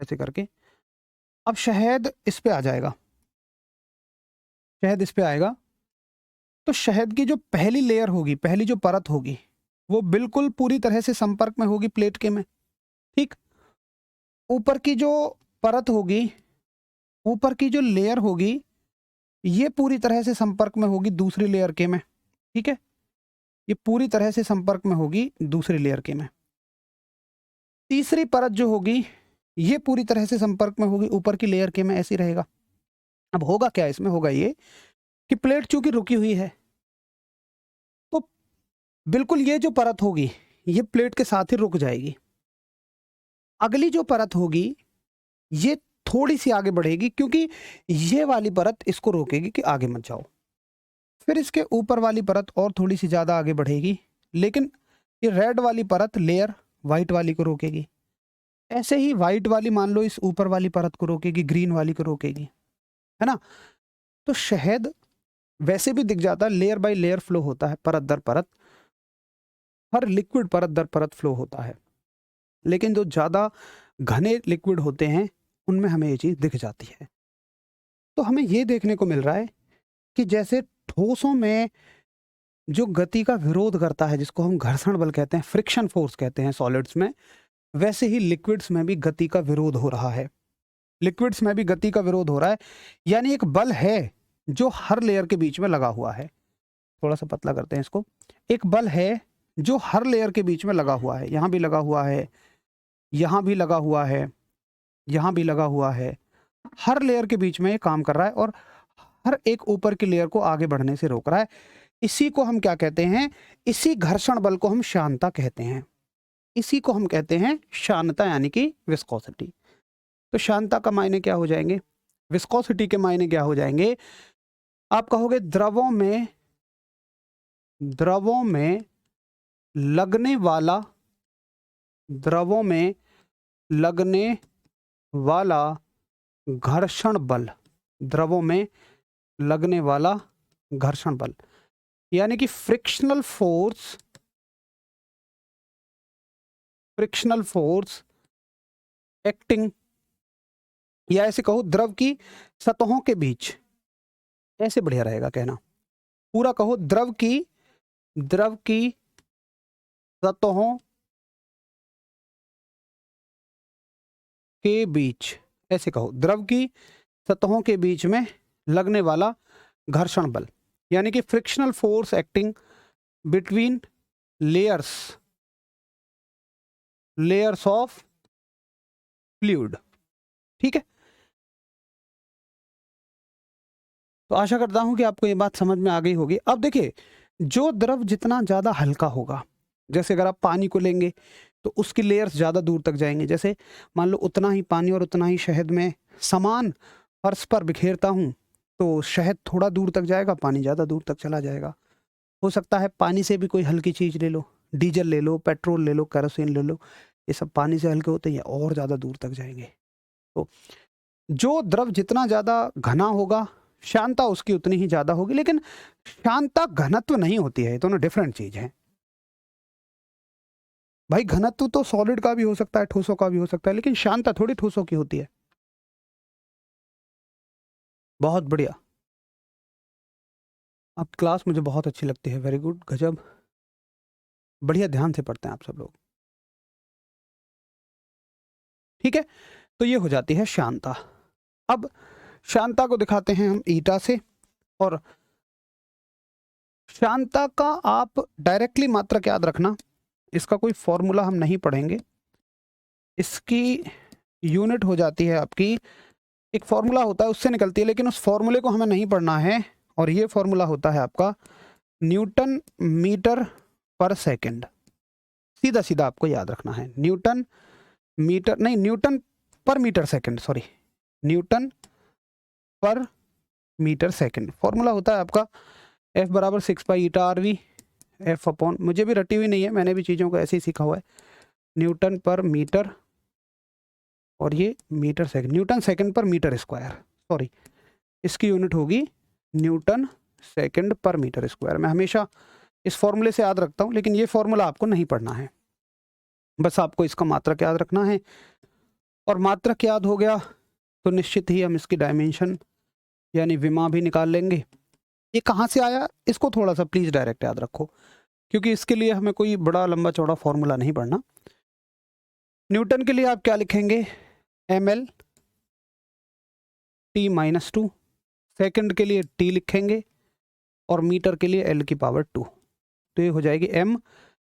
ऐसे करके। अब शहद इस पे आ जाएगा, शहद इस पे आएगा, तो शहद की जो पहली लेयर होगी, पहली जो परत होगी, वो बिल्कुल पूरी तरह से संपर्क में होगी प्लेट के में। ठीक, ऊपर की जो परत होगी, ऊपर की जो लेयर होगी, ये पूरी तरह से संपर्क में होगी दूसरी लेयर के में। ठीक है, ये पूरी तरह से संपर्क में होगी दूसरी लेयर के में। तीसरी परत जो होगी, ये पूरी तरह से संपर्क में होगी ऊपर की लेयर के में, ऐसी रहेगा। अब होगा क्या इसमें? होगा ये कि प्लेट चूंकि रुकी हुई है, बिल्कुल ये जो परत होगी ये प्लेट के साथ ही रुक जाएगी। अगली जो परत होगी ये थोड़ी सी आगे बढ़ेगी क्योंकि ये वाली परत इसको रोकेगी कि आगे मत जाओ। फिर इसके ऊपर वाली परत और थोड़ी सी ज़्यादा आगे बढ़ेगी, लेकिन ये रेड वाली परत लेयर वाइट वाली को रोकेगी। ऐसे ही वाइट वाली मान लो इस ऊपर वाली परत को रोकेगी, ग्रीन वाली को रोकेगी, है ना। तो शहद वैसे भी दिख जाता है, लेयर बाय लेयर फ्लो होता है, परत दर परत, हर लिक्विड परत दर परत फ्लो होता है। लेकिन जो ज़्यादा घने लिक्विड होते हैं उनमें हमें ये चीज़ दिख जाती है। तो हमें ये देखने को मिल रहा है कि जैसे ठोसों में जो गति का विरोध करता है, जिसको हम घर्षण बल कहते हैं, फ्रिक्शन फोर्स कहते हैं सॉलिड्स में, वैसे ही लिक्विड्स में भी गति का विरोध हो रहा है। लिक्विड्स में भी गति का विरोध हो रहा है, यानी एक बल है जो हर लेयर के बीच में लगा हुआ है। थोड़ा सा पतला करते हैं इसको। एक बल है जो हर लेयर के बीच में लगा हुआ है, यहाँ भी लगा हुआ है, यहाँ भी लगा हुआ है, यहाँ भी लगा हुआ है। हर लेयर के बीच में ये काम कर रहा है और हर एक ऊपर की लेयर को आगे बढ़ने से रोक रहा है। इसी को हम क्या कहते हैं? इसी घर्षण बल को हम शांता कहते हैं। इसी को हम कहते हैं शांता, यानी कि विस्कोसिटी। तो शांता का मायने क्या हो जाएंगे? विस्कोसिटी के मायने क्या हो जाएंगे? आप कहोगे द्रवों में लगने वाला घर्षण बल, द्रवों में लगने वाला घर्षण बल, यानी कि फ्रिक्शनल फोर्स एक्टिंग, या ऐसे कहो द्रव की सतहों के बीच, ऐसे बढ़िया रहेगा कहना, पूरा कहो द्रव की सतहों के बीच, ऐसे कहो द्रव की सतहों के बीच में लगने वाला घर्षण बल, यानी कि frictional force acting between layers of fluid. ठीक है, तो आशा करता हूं कि आपको ये बात समझ में आ गई होगी। अब देखिए, जो द्रव जितना ज़्यादा हल्का होगा, जैसे अगर आप पानी को लेंगे तो उसकी लेयर्स ज़्यादा दूर तक जाएंगे। जैसे मान लो उतना ही पानी और उतना ही शहद में समान फर्श पर बिखेरता हूँ तो शहद थोड़ा दूर तक जाएगा, पानी ज़्यादा दूर तक चला जाएगा। हो सकता है पानी से भी कोई हल्की चीज़ ले लो, डीजल ले लो, पेट्रोल ले लो, केरोसिन ले लो, ये सब पानी से हल्के होते हैं और ज़्यादा दूर तक जाएंगे। तो जो द्रव जितना ज़्यादा घना होगा, शांता उसकी उतनी ही ज़्यादा होगी। लेकिन शांता घनत्व नहीं होती है, ये दोनों डिफरेंट चीज़ है भाई। घनत्व तो सॉलिड का भी हो सकता है, ठोसों का भी हो सकता है, लेकिन शांता थोड़ी ठोसों की होती है। बहुत बढ़िया, आप क्लास मुझे बहुत अच्छी लगती है, वेरी गुड, गजब, बढ़िया, ध्यान से पढ़ते हैं आप सब लोग। ठीक है, तो ये हो जाती है शांता। अब शांता को दिखाते हैं हम ईटा से, और शांता का आप डायरेक्टली मात्रक याद रखना, इसका कोई फॉर्मूला हम नहीं पढ़ेंगे, इसकी यूनिट हो जाती है आपकी, एक फॉर्मूला होता है उससे निकलती है, लेकिन उस फॉर्मूले को हमें नहीं पढ़ना है। और ये फॉर्मूला होता है आपका न्यूटन मीटर पर सेकंड। सीधा सीधा आपको याद रखना है, न्यूटन पर मीटर सेकंड, सॉरी, न्यूटन पर मीटर सेकंड। फॉर्मूला होता है आपका F बराबर 6π/RV, F अपॉन, मुझे भी रटी हुई नहीं है, मैंने भी चीज़ों को ऐसे ही सीखा हुआ है, न्यूटन पर मीटर, और ये मीटर सेकंड, न्यूटन सेकंड पर मीटर स्क्वायर, सॉरी, इसकी यूनिट होगी न्यूटन सेकंड पर मीटर स्क्वायर। मैं हमेशा इस फॉर्मूले से याद रखता हूँ, लेकिन ये फॉर्मूला आपको नहीं पढ़ना है, बस आपको इसका मात्रक याद रखना है। और मात्रक याद हो गया तो निश्चित ही हम इसकी डायमेंशन यानी विमा भी निकाल लेंगे। ये कहाँ से आया, इसको थोड़ा सा प्लीज़ डायरेक्ट याद रखो, क्योंकि इसके लिए हमें कोई बड़ा लंबा चौड़ा फॉर्मूला नहीं पढ़ना। न्यूटन के लिए आप क्या लिखेंगे, ml T-2, सेकंड के लिए T लिखेंगे, और मीटर के लिए L की पावर 2। तो ये हो जाएगी m,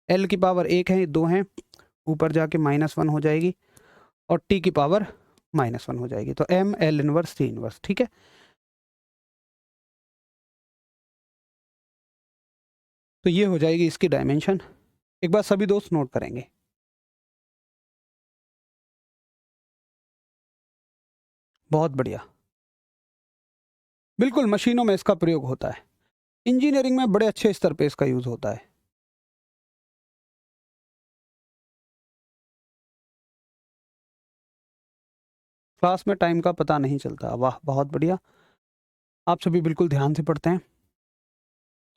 L की पावर 1 है, 2 हैं, ऊपर जाके -1 हो जाएगी, और T की पावर -1 हो जाएगी। तो m L inverse T inverse. ठीक है, तो ये हो जाएगी इसकी डायमेंशन। एक बार सभी दोस्त नोट करेंगे। बहुत बढ़िया, बिल्कुल मशीनों में इसका प्रयोग होता है, इंजीनियरिंग में बड़े अच्छे स्तर पे इसका यूज होता है। क्लास में टाइम का पता नहीं चलता, वाह बहुत बढ़िया, आप सभी बिल्कुल ध्यान से पढ़ते हैं।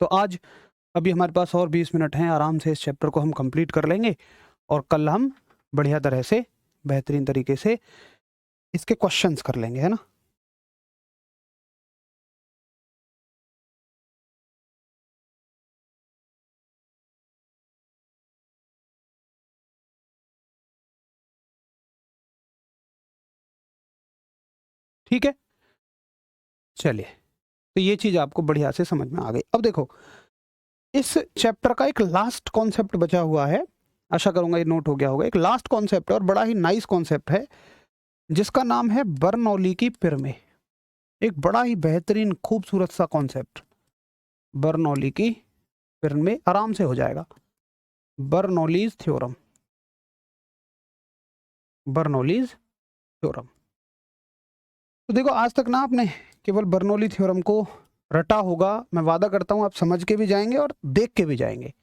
तो आज अभी हमारे पास और 20 मिनट हैं, आराम से इस चैप्टर को हम कंप्लीट कर लेंगे और कल हम बढ़िया तरह से बेहतरीन तरीके से इसके क्वेश्चंस कर लेंगे, है ना। ठीक है, चलिए, तो ये चीज आपको बढ़िया से समझ में आ गई। अब देखो, इस चैप्टर का एक लास्ट कॉन्सेप्ट बचा हुआ है, आशा करूंगा ये नोट हो गया होगा। एक लास्ट कॉन्सेप्ट है और बड़ा ही नाइस कॉन्सेप्ट है, जिसका नाम है बर्नौली की पिरामिड। एक बड़ा ही बेहतरीन खूबसूरत सा कॉन्सेप्ट, बर्नौली की पिरामिड, आराम से हो जाएगा। Bernoulli's theorem, Bernoulli's theorem. तो देखो, आज तक ना आपने केवल बर्नौली थ्योरम को रटा होगा, मैं वादा करता हूँ आप समझ के भी जाएंगे और देख के भी जाएंगे।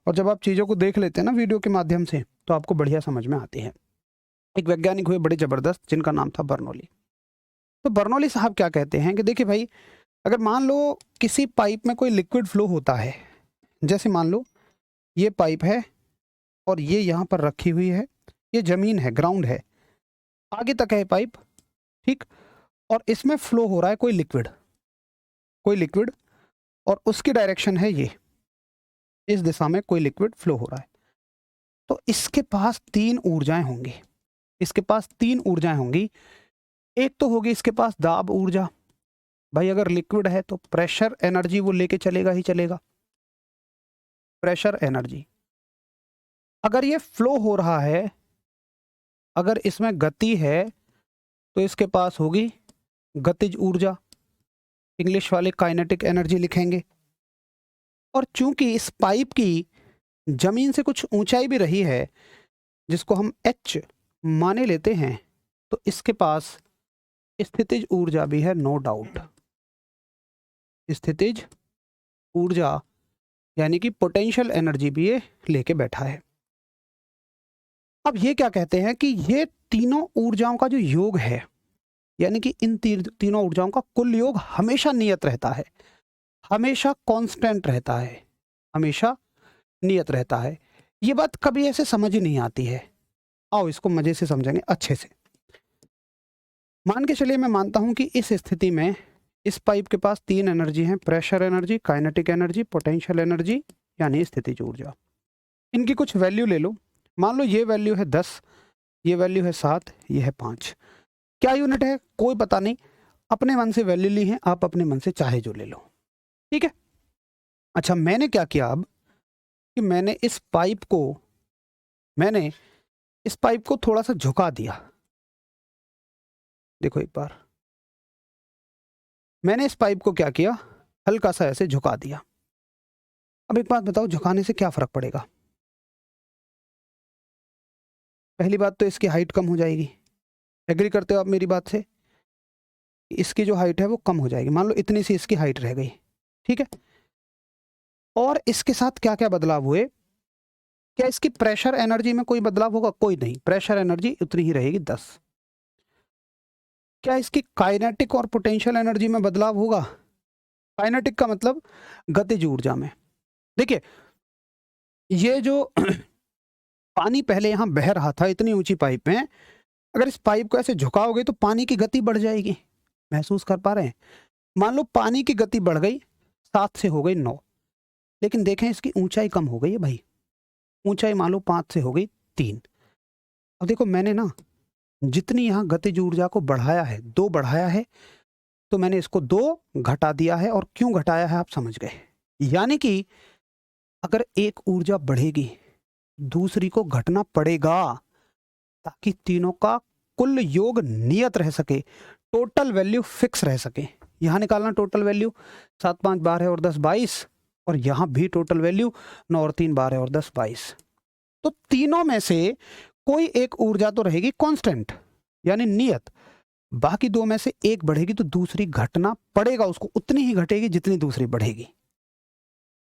और जब आप चीज़ों को देख लेते हैं ना वीडियो के माध्यम से, तो आपको बढ़िया समझ में आती है। एक वैज्ञानिक हुए बड़े ज़बरदस्त, जिनका नाम था बर्नौली। तो बर्नौली साहब क्या कहते हैं कि देखिए भाई, अगर मान लो किसी पाइप में कोई लिक्विड फ्लो होता है, जैसे मान लो ये पाइप है और ये यहाँ पर रखी हुई है, ये ज़मीन है, ग्राउंड है, आगे तक है पाइप, ठीक, और इसमें फ्लो हो रहा है कोई लिक्विड, कोई लिक्विड, और उसकी डायरेक्शन है ये, इस दिशा में कोई लिक्विड फ्लो हो रहा है। तो इसके पास तीन ऊर्जाएं होंगी, इसके पास तीन ऊर्जाएं होंगी। एक तो होगी इसके पास दाब ऊर्जा, भाई अगर लिक्विड है तो प्रेशर एनर्जी वो लेके चलेगा ही चलेगा, प्रेशर एनर्जी। अगर ये फ्लो हो रहा है, अगर इसमें गति है, तो इसके पास होगी गतिज ऊर्जा, इंग्लिश वाले काइनेटिक एनर्जी लिखेंगे। और चूंकि इस पाइप की जमीन से कुछ ऊंचाई भी रही है, जिसको हम एच माने लेते हैं, तो इसके पास स्थितिज ऊर्जा भी है, नो डाउट। स्थितिज ऊर्जा यानी कि पोटेंशियल एनर्जी भी ये लेके बैठा है। अब ये क्या कहते हैं कि ये तीनों ऊर्जाओं का जो योग है, यानी कि इन तीनों ऊर्जाओं का कुल योग हमेशा नियत रहता है, हमेशा कांस्टेंट रहता है, हमेशा नियत रहता है। ये बात कभी ऐसे समझ ही नहीं आती है। आओ इसको मजे से समझेंगे अच्छे से। मान के चलिए, मैं मानता हूं कि इस स्थिति में इस पाइप के पास तीन एनर्जी हैं, pressure energy, kinetic energy, potential energy, यानी स्थितिज ऊर्जा। इनकी कुछ वैल्यू ले लो, मान लो ये वैल्यू है 10, ये वैल्यू है 7, ये है 5। क्या यूनिट है कोई पता नहीं, अपने मन से वैल्यू ली है, आप अपने मन से चाहे जो ले लो, ठीक है। अच्छा, मैंने क्या किया अब कि मैंने इस पाइप को थोड़ा सा झुका दिया। देखो एक बार, मैंने इस पाइप को क्या किया, हल्का सा ऐसे झुका दिया। अब एक बात बताओ, झुकाने से क्या फर्क पड़ेगा? पहली बात तो इसकी हाइट कम हो जाएगी। एग्री करते हो आप मेरी बात से? इसकी जो हाइट है वो कम हो जाएगी, मान लो इतनी सी इसकी हाइट रह गई, ठीक है। और इसके साथ क्या क्या बदलाव हुए? क्या इसकी प्रेशर एनर्जी में कोई बदलाव होगा? कोई नहीं, प्रेशर एनर्जी उतनी ही रहेगी 10। क्या इसकी काइनेटिक और पोटेंशियल एनर्जी में बदलाव होगा? काइनेटिक का मतलब गतिज ऊर्जा में। देखिए, ये जो पानी पहले यहां बह रहा था इतनी ऊंची पाइप में, अगर इस पाइप को ऐसे झुकाओगे तो पानी की गति बढ़ जाएगी, महसूस कर पा रहे हैं? मान लो पानी की गति बढ़ गई, 7 से हो गई 9, लेकिन देखें इसकी ऊंचाई कम हो गई है भाई, ऊंचाई मान लो 5 से हो गई 3। अब देखो, मैंने ना जितनी यहाँ गतिज ऊर्जा को बढ़ाया है, 2 बढ़ाया है, तो मैंने इसको 2 घटा दिया है। और क्यों घटाया है आप समझ गए, यानी कि अगर एक ऊर्जा बढ़ेगी, दूसरी को घटना पड़ेगा, ताकि तीनों का कुल योग नियत रह सके, टोटल वैल्यू फिक्स रह सके। यहां निकालना टोटल वैल्यू, 7 5 12 और 10 22, और यहाँ भी टोटल वैल्यू 9 और 3 12 और 10 22। तो तीनों में से कोई एक ऊर्जा तो रहेगी कांस्टेंट यानी नियत, बाकी दो में से एक बढ़ेगी तो दूसरी घटना पड़ेगा, उसको उतनी ही घटेगी जितनी दूसरी बढ़ेगी।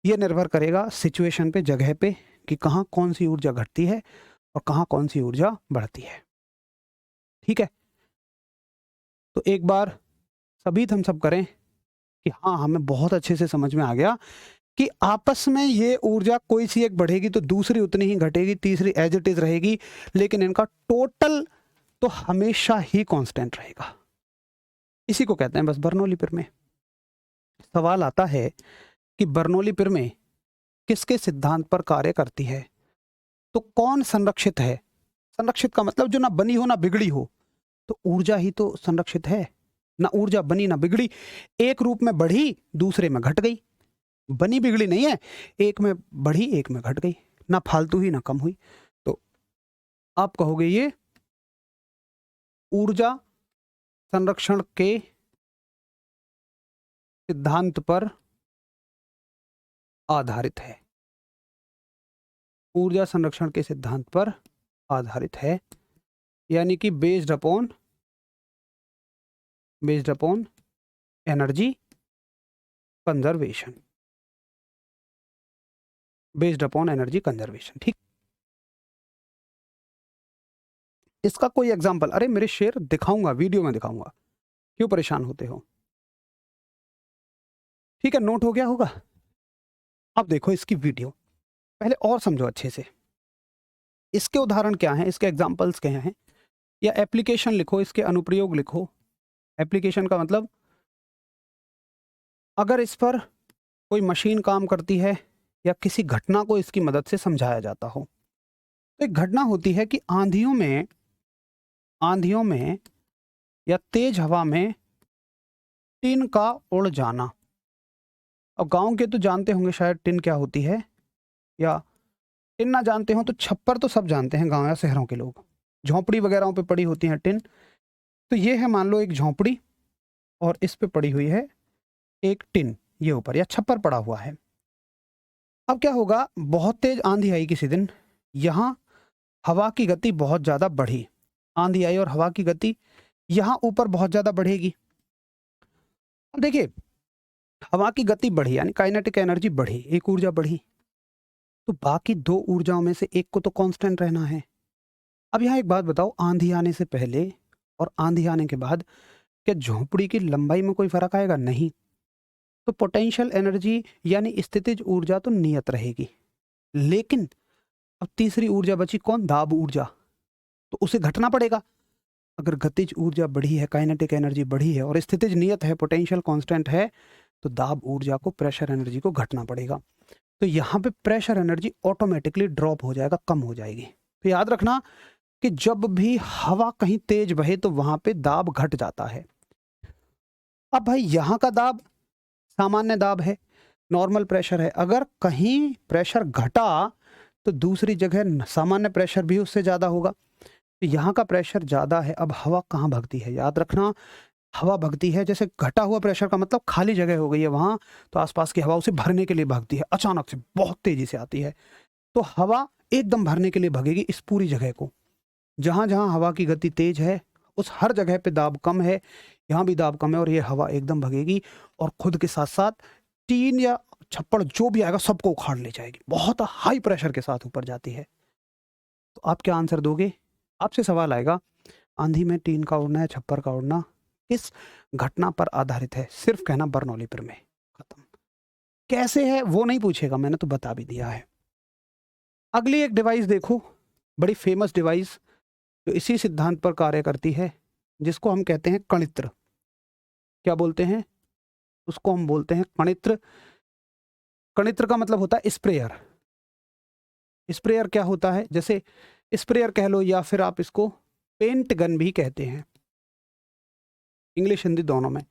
यह निर्भर करेगा सिचुएशन पे, जगह पे, कि कहाँ कौन सी ऊर्जा घटती है और कहाँ कौन सी ऊर्जा बढ़ती है। ठीक है, तो एक बार सभी हम सब करें कि हाँ हमें बहुत अच्छे से समझ में आ गया कि आपस में ये ऊर्जा कोई सी एक बढ़ेगी तो दूसरी उतनी ही घटेगी, तीसरी एज इट इज रहेगी, लेकिन इनका टोटल तो हमेशा ही कांस्टेंट रहेगा। इसी को कहते हैं बस बर्नौली प्रमेय। सवाल आता है कि बर्नौली प्रमेय किसके सिद्धांत पर कार्य करती है, तो कौन संरक्षित है। संरक्षित का मतलब जो ना बनी हो ना बिगड़ी हो, तो ऊर्जा ही तो संरक्षित है। ना ऊर्जा बनी ना बिगड़ी, एक रूप में बढ़ी दूसरे में घट गई, बनी बिगड़ी नहीं है, एक में बढ़ी एक में घट गई, ना फालतू ही ना कम हुई। तो आप कहोगे ये ऊर्जा संरक्षण के सिद्धांत पर आधारित है। ऊर्जा संरक्षण के सिद्धांत पर आधारित है, यानी कि based upon energy conservation, based upon energy conservation. ठीक, इसका कोई एग्जांपल, अरे मेरे शेर दिखाऊंगा, वीडियो में दिखाऊंगा, क्यों परेशान होते हो। ठीक है, नोट हो गया होगा। अब देखो इसकी वीडियो, पहले और समझो अच्छे से। इसके उदाहरण क्या हैं, इसके एग्जांपल्स क्या हैं, या एप्लीकेशन लिखो, इसके अनुप्रयोग लिखो। एप्लीकेशन का मतलब अगर इस पर कोई मशीन काम करती है या किसी घटना को इसकी मदद से समझाया जाता हो। तो एक घटना होती है कि आंधियों में या तेज हवा में टिन का उड़ जाना। अब गांव के तो जानते होंगे शायद टिन क्या होती है, या टिन ना जानते हो तो छप्पर तो सब जानते हैं, गांव या शहरों के लोग। झोंपड़ी वगैरह पे पड़ी होती हैं टिन। तो ये है मान लो एक झोंपड़ी और इस पे पड़ी हुई है एक टिन, ये ऊपर या छप्पर पड़ा हुआ है। अब क्या होगा, बहुत तेज आंधी आई किसी दिन, यहाँ हवा की गति बहुत ज्यादा बढ़ी। आंधी आई और हवा की गति यहाँ ऊपर बहुत ज्यादा बढ़ेगी। अब देखिए, हवा की गति बढ़ी यानी काइनेटिक एनर्जी बढ़ी, एक ऊर्जा बढ़ी, तो बाकी दो ऊर्जाओं में से एक को तो कांस्टेंट रहना है। अब यहाँ एक बात बताओ, आंधी आने से पहले और आंधी आने के बाद क्या झोंपड़ी की लंबाई में कोई फर्क आएगा? नहीं। तो पोटेंशियल एनर्जी यानी स्थितिज ऊर्जा तो नियत रहेगी, लेकिन अब तीसरी ऊर्जा बची कौन? दाब ऊर्जा, तो उसे घटना पड़ेगा। अगर गतिज ऊर्जा बढ़ी है, काइनेटिक एनर्जी बढ़ी है और स्थितिज नियत है, पोटेंशियल कांस्टेंट है, तो दाब ऊर्जा को, प्रेशर एनर्जी को घटना पड़ेगा। तो यहाँ पे प्रेशर एनर्जी ऑटोमेटिकली ड्रॉप हो जाएगा, कम हो जाएगी। तो याद रखना कि जब भी हवा कहीं तेज बहे तो वहां पे दाब घट जाता है। अब भाई यहाँ का दाब सामान्य दाब है, नॉर्मल प्रेशर है। अगर कहीं प्रेशर घटा तो दूसरी जगह सामान्य प्रेशर भी उससे ज्यादा होगा। तो यहाँ का प्रेशर ज्यादा है, अब हवा कहाँ भगती है? याद रखना, हवा भगती है, जैसे घटा हुआ प्रेशर का मतलब खाली जगह हो गई है वहां, तो आसपास की हवा उसे भरने के लिए भागती है, अचानक से बहुत तेजी से आती है। तो हवा एकदम भरने के लिए भगेगी इस पूरी जगह को। जहां जहां हवा की गति तेज है उस हर जगह पे दाब कम है, यहाँ भी दाब कम है, और ये हवा एकदम भगेगी और खुद के साथ साथ टीन या छप्पड़ जो भी आएगा सबको उखाड़ ले जाएगी, बहुत हाई प्रेशर के साथ ऊपर जाती है। तो आप क्या आंसर दोगे? आपसे सवाल आएगा, आंधी में टीन का उड़ना या छप्पर का उड़ना किस घटना पर आधारित है? सिर्फ कहना बर्नौली प्रमेय, खत्म। कैसे है वो नहीं पूछेगा, मैंने तो बता भी दिया है। अगली एक डिवाइस देखो, बड़ी फेमस डिवाइस जो इसी सिद्धांत पर कार्य करती है, जिसको हम कहते हैं कणित्र। क्या बोलते हैं उसको? हम बोलते हैं कणित्र। कणित्र का मतलब होता है स्प्रेयर। स्प्रेयर क्या होता है? जैसे स्प्रेयर कह लो, या फिर आप इसको पेंट गन भी कहते हैं, इंग्लिश हिंदी दोनों में।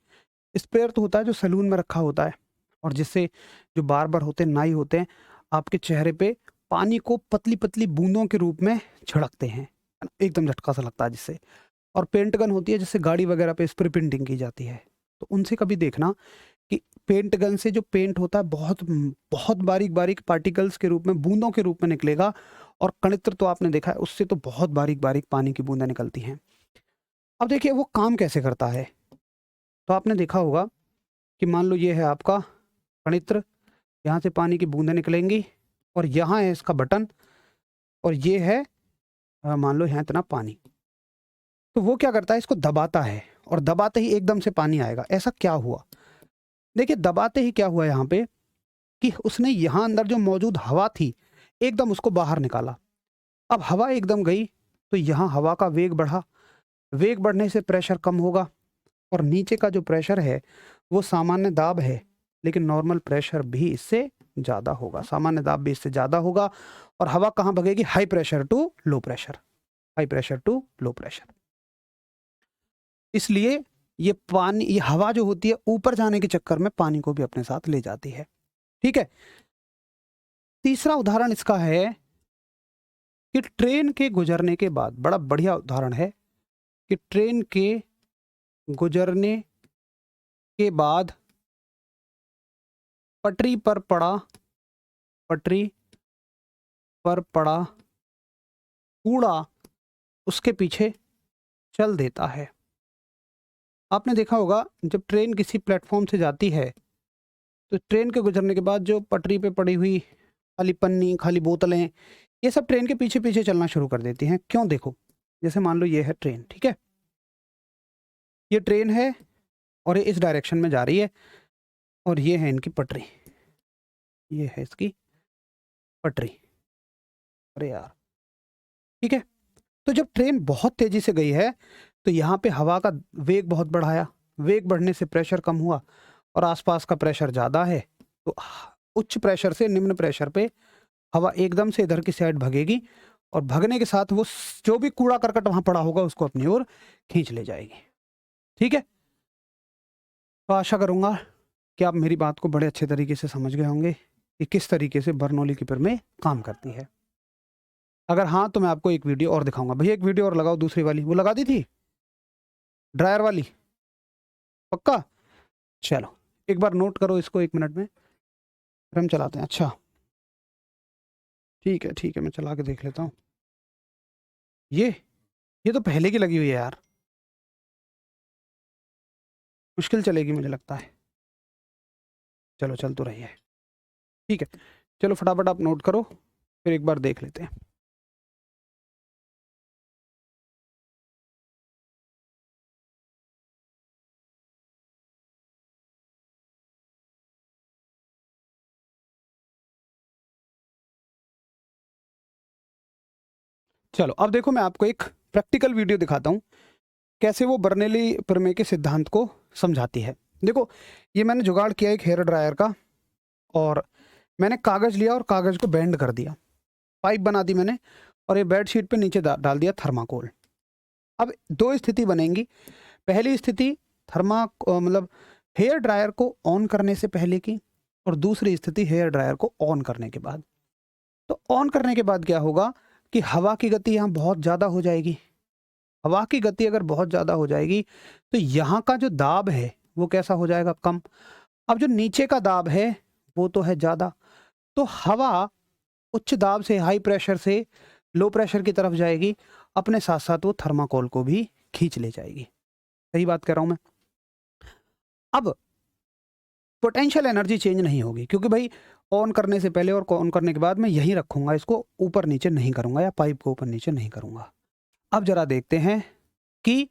स्प्रेयर तो होता है जो सैलून में रखा होता है, और जिससे जो बार्बर होते हैं, नाई होते हैं, आपके चेहरे पे पानी को पतली पतली बूंदों के रूप में छिड़कते हैं, एकदम झटका सा लगता है जिससे। और पेंट गन होती है जिससे गाड़ी वगैरह पे स्प्रे पेंटिंग की जाती है। तो उनसे कभी देखना कि पेंट गन से जो पेंट होता है बहुत बहुत बारीक बारीक पार्टिकल्स के रूप में, बूंदों के रूप में निकलेगा। और कणित्र तो आपने देखा है, उससे तो बहुत बारीक बारीक पानी की बूंदें निकलती हैं। अब देखिए वो काम कैसे करता है। तो आपने देखा होगा कि मान लो ये है आपका कणित्र, यहाँ से पानी की बूंदें निकलेंगी और यहाँ है इसका बटन, और ये है मान लो यहाँ इतना पानी। तो वो क्या करता है, इसको दबाता है और दबाते ही एकदम से पानी आएगा। ऐसा क्या हुआ, देखिए दबाते ही क्या हुआ यहाँ पे कि उसने यहाँ अंदर जो मौजूद हवा थी एकदम उसको बाहर निकाला। अब हवा एकदम गई तो यहाँ हवा का वेग बढ़ा, वेग बढ़ने से प्रेशर कम होगा और नीचे का जो प्रेशर है वो सामान्य दाब है, लेकिन नॉर्मल प्रेशर भी इससे ज़्यादा होगा, सामान्य दाब भी इससे ज़्यादा होगा। और हवा कहाँ भगेगी, high pressure to low pressure, high pressure to low pressure. इसलिए ये पानी, ये हवा जो होती है ऊपर जाने के चक्कर में पानी को भी अपने साथ ले जाती है। ठीक है, तीसरा उदाहरण इसका है कि ट्रेन के गुजरने के बाद, बड़ा बढ़िया उदाहरण है कि ट्रेन के गुजरने के बाद पटरी पर पड़ा कूड़ा उसके पीछे चल देता है। आपने देखा होगा जब ट्रेन किसी प्लेटफॉर्म से जाती है तो ट्रेन के गुजरने के बाद जो पटरी पे पड़ी हुई खाली पन्नी, खाली बोतलें, ये सब ट्रेन के पीछे पीछे चलना शुरू कर देती हैं। क्यों, देखो जैसे मान लो ये है ट्रेन, ठीक है, ये ट्रेन है और ये इस डायरेक्शन में जा रही है और ये है इनकी पटरी, ये है इसकी पटरी। अरे यार, ठीक है। तो जब ट्रेन बहुत तेजी से गई है तो यहाँ पे हवा का वेग बहुत बढ़ाया, वेग बढ़ने से प्रेशर कम हुआ और आसपास का प्रेशर ज़्यादा है, तो उच्च प्रेशर से निम्न प्रेशर पे हवा एकदम से इधर की साइड भगेगी और भगने के साथ वो जो भी कूड़ा करकट वहाँ पड़ा होगा उसको अपनी ओर खींच ले जाएगी। ठीक है, तो आशा करूँगा कि आप मेरी बात को बड़े अच्छे तरीके से समझ गए होंगे कि किस तरीके से बर्नौली की प्रमेय काम करती है। अगर हाँ तो मैं आपको एक वीडियो और दिखाऊंगा। भैया एक वीडियो और लगाओ, दूसरी वाली वो लगा दी थी ड्रायर वाली, पक्का। चलो एक बार नोट करो इसको, 1 मिनट में फिर हम चलाते हैं। अच्छा ठीक है, मैं चला के देख लेता हूँ। ये तो पहले की लगी हुई है यार, मुश्किल चलेगी मुझे लगता है। चलो चल तो रही है, ठीक है। चलो फटाफट आप नोट करो, फिर एक बार देख लेते हैं। चलो अब देखो, मैं आपको एक प्रैक्टिकल वीडियो दिखाता हूँ कैसे वो बर्नौली प्रमेय के सिद्धांत को समझाती है। देखो ये मैंने जुगाड़ किया एक हेयर ड्रायर का, और मैंने कागज़ लिया और कागज़ को बेंड कर दिया, पाइप बना दी मैंने, और ये बेडशीट पे नीचे डाल दिया थर्माकोल। अब दो स्थिति बनेंगी। पहली स्थिति मतलब हेयर ड्रायर को ऑन करने से पहले की, और दूसरी स्थिति हेयर ड्रायर को ऑन करने के बाद। तो ऑन करने के बाद क्या होगा कि हवा की गति यहाँ बहुत ज़्यादा हो जाएगी। हवा की गति अगर बहुत ज़्यादा हो जाएगी तो यहाँ का जो दाब है वो कैसा हो जाएगा, कम। अब जो नीचे का दाब है वो तो है ज़्यादा, तो हवा उच्च दाब से, हाई प्रेशर से लो प्रेशर की तरफ जाएगी, अपने साथ साथ वो थर्माकोल को भी खींच ले जाएगी। सही बात कह रहा हूं मैं। अब पोटेंशियल एनर्जी चेंज नहीं होगी, क्योंकि भाई ऑन करने से पहले और ऑन करने के बाद मैं यहीं रखूंगा, इसको ऊपर नीचे नहीं करूंगा या पाइप को ऊपर नीचे नहीं करूंगा। अब जरा देखते हैं कि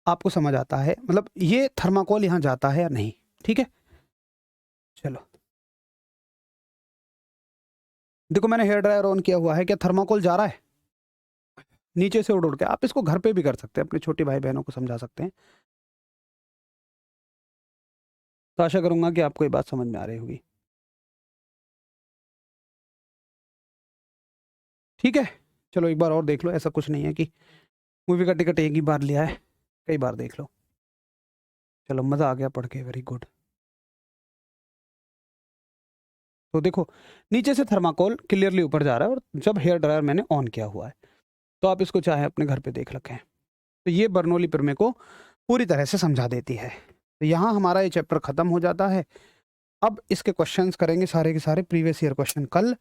आपको समझ आता है, मतलब ये थर्माकोल यहाँ जाता है या नहीं। ठीक है, चलो देखो मैंने हेयर ड्रायर ऑन किया हुआ है, क्या थर्माकोल जा रहा है नीचे से उड़ उड़ के? आप इसको घर पे भी कर सकते हैं, अपने छोटे भाई बहनों को समझा सकते हैं। तो आशा करूंगा कि आपको ये बात समझ में आ रही होगी। ठीक है, चलो एक बार और देख लो, ऐसा कुछ नहीं है कि मूवी का टिकट एक ही बार लिया है, कई बार देख लो। चलो मज़ा आ गया पढ़ के, वेरी गुड। तो देखो नीचे से थर्माकोल क्लियरली ऊपर जा रहा है, और जब हेयर ड्रायर मैंने ऑन किया हुआ है, तो आप इसको चाहे अपने घर पे देख रखें। तो ये बर्नौली प्रमेय को पूरी तरह से समझा देती है। तो यहाँ हमारा ये चैप्टर ख़त्म हो जाता है। अब इसके क्वेश्चंस करेंगे सारे के सारे प्रीवियस ईयर क्वेश्चन कल।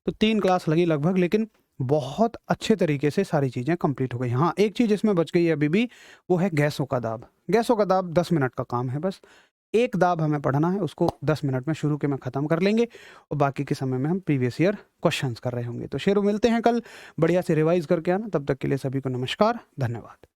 तो 3 क्लास लगी लगभग, लेकिन बहुत अच्छे तरीके से सारी चीज़ें कंप्लीट हो गई। हाँ, एक चीज़ इसमें बच गई है अभी भी, वो है गैसों का दाब। गैसों का दाब 10 मिनट का काम है, बस एक दाब हमें पढ़ना है, उसको 10 मिनट में शुरू के में ख़त्म कर लेंगे और बाकी के समय में हम प्रीवियस ईयर क्वेश्चंस कर रहे होंगे। तो शेरों मिलते हैं कल, बढ़िया से रिवाइज करके आना। तब तक के लिए सभी को नमस्कार, धन्यवाद।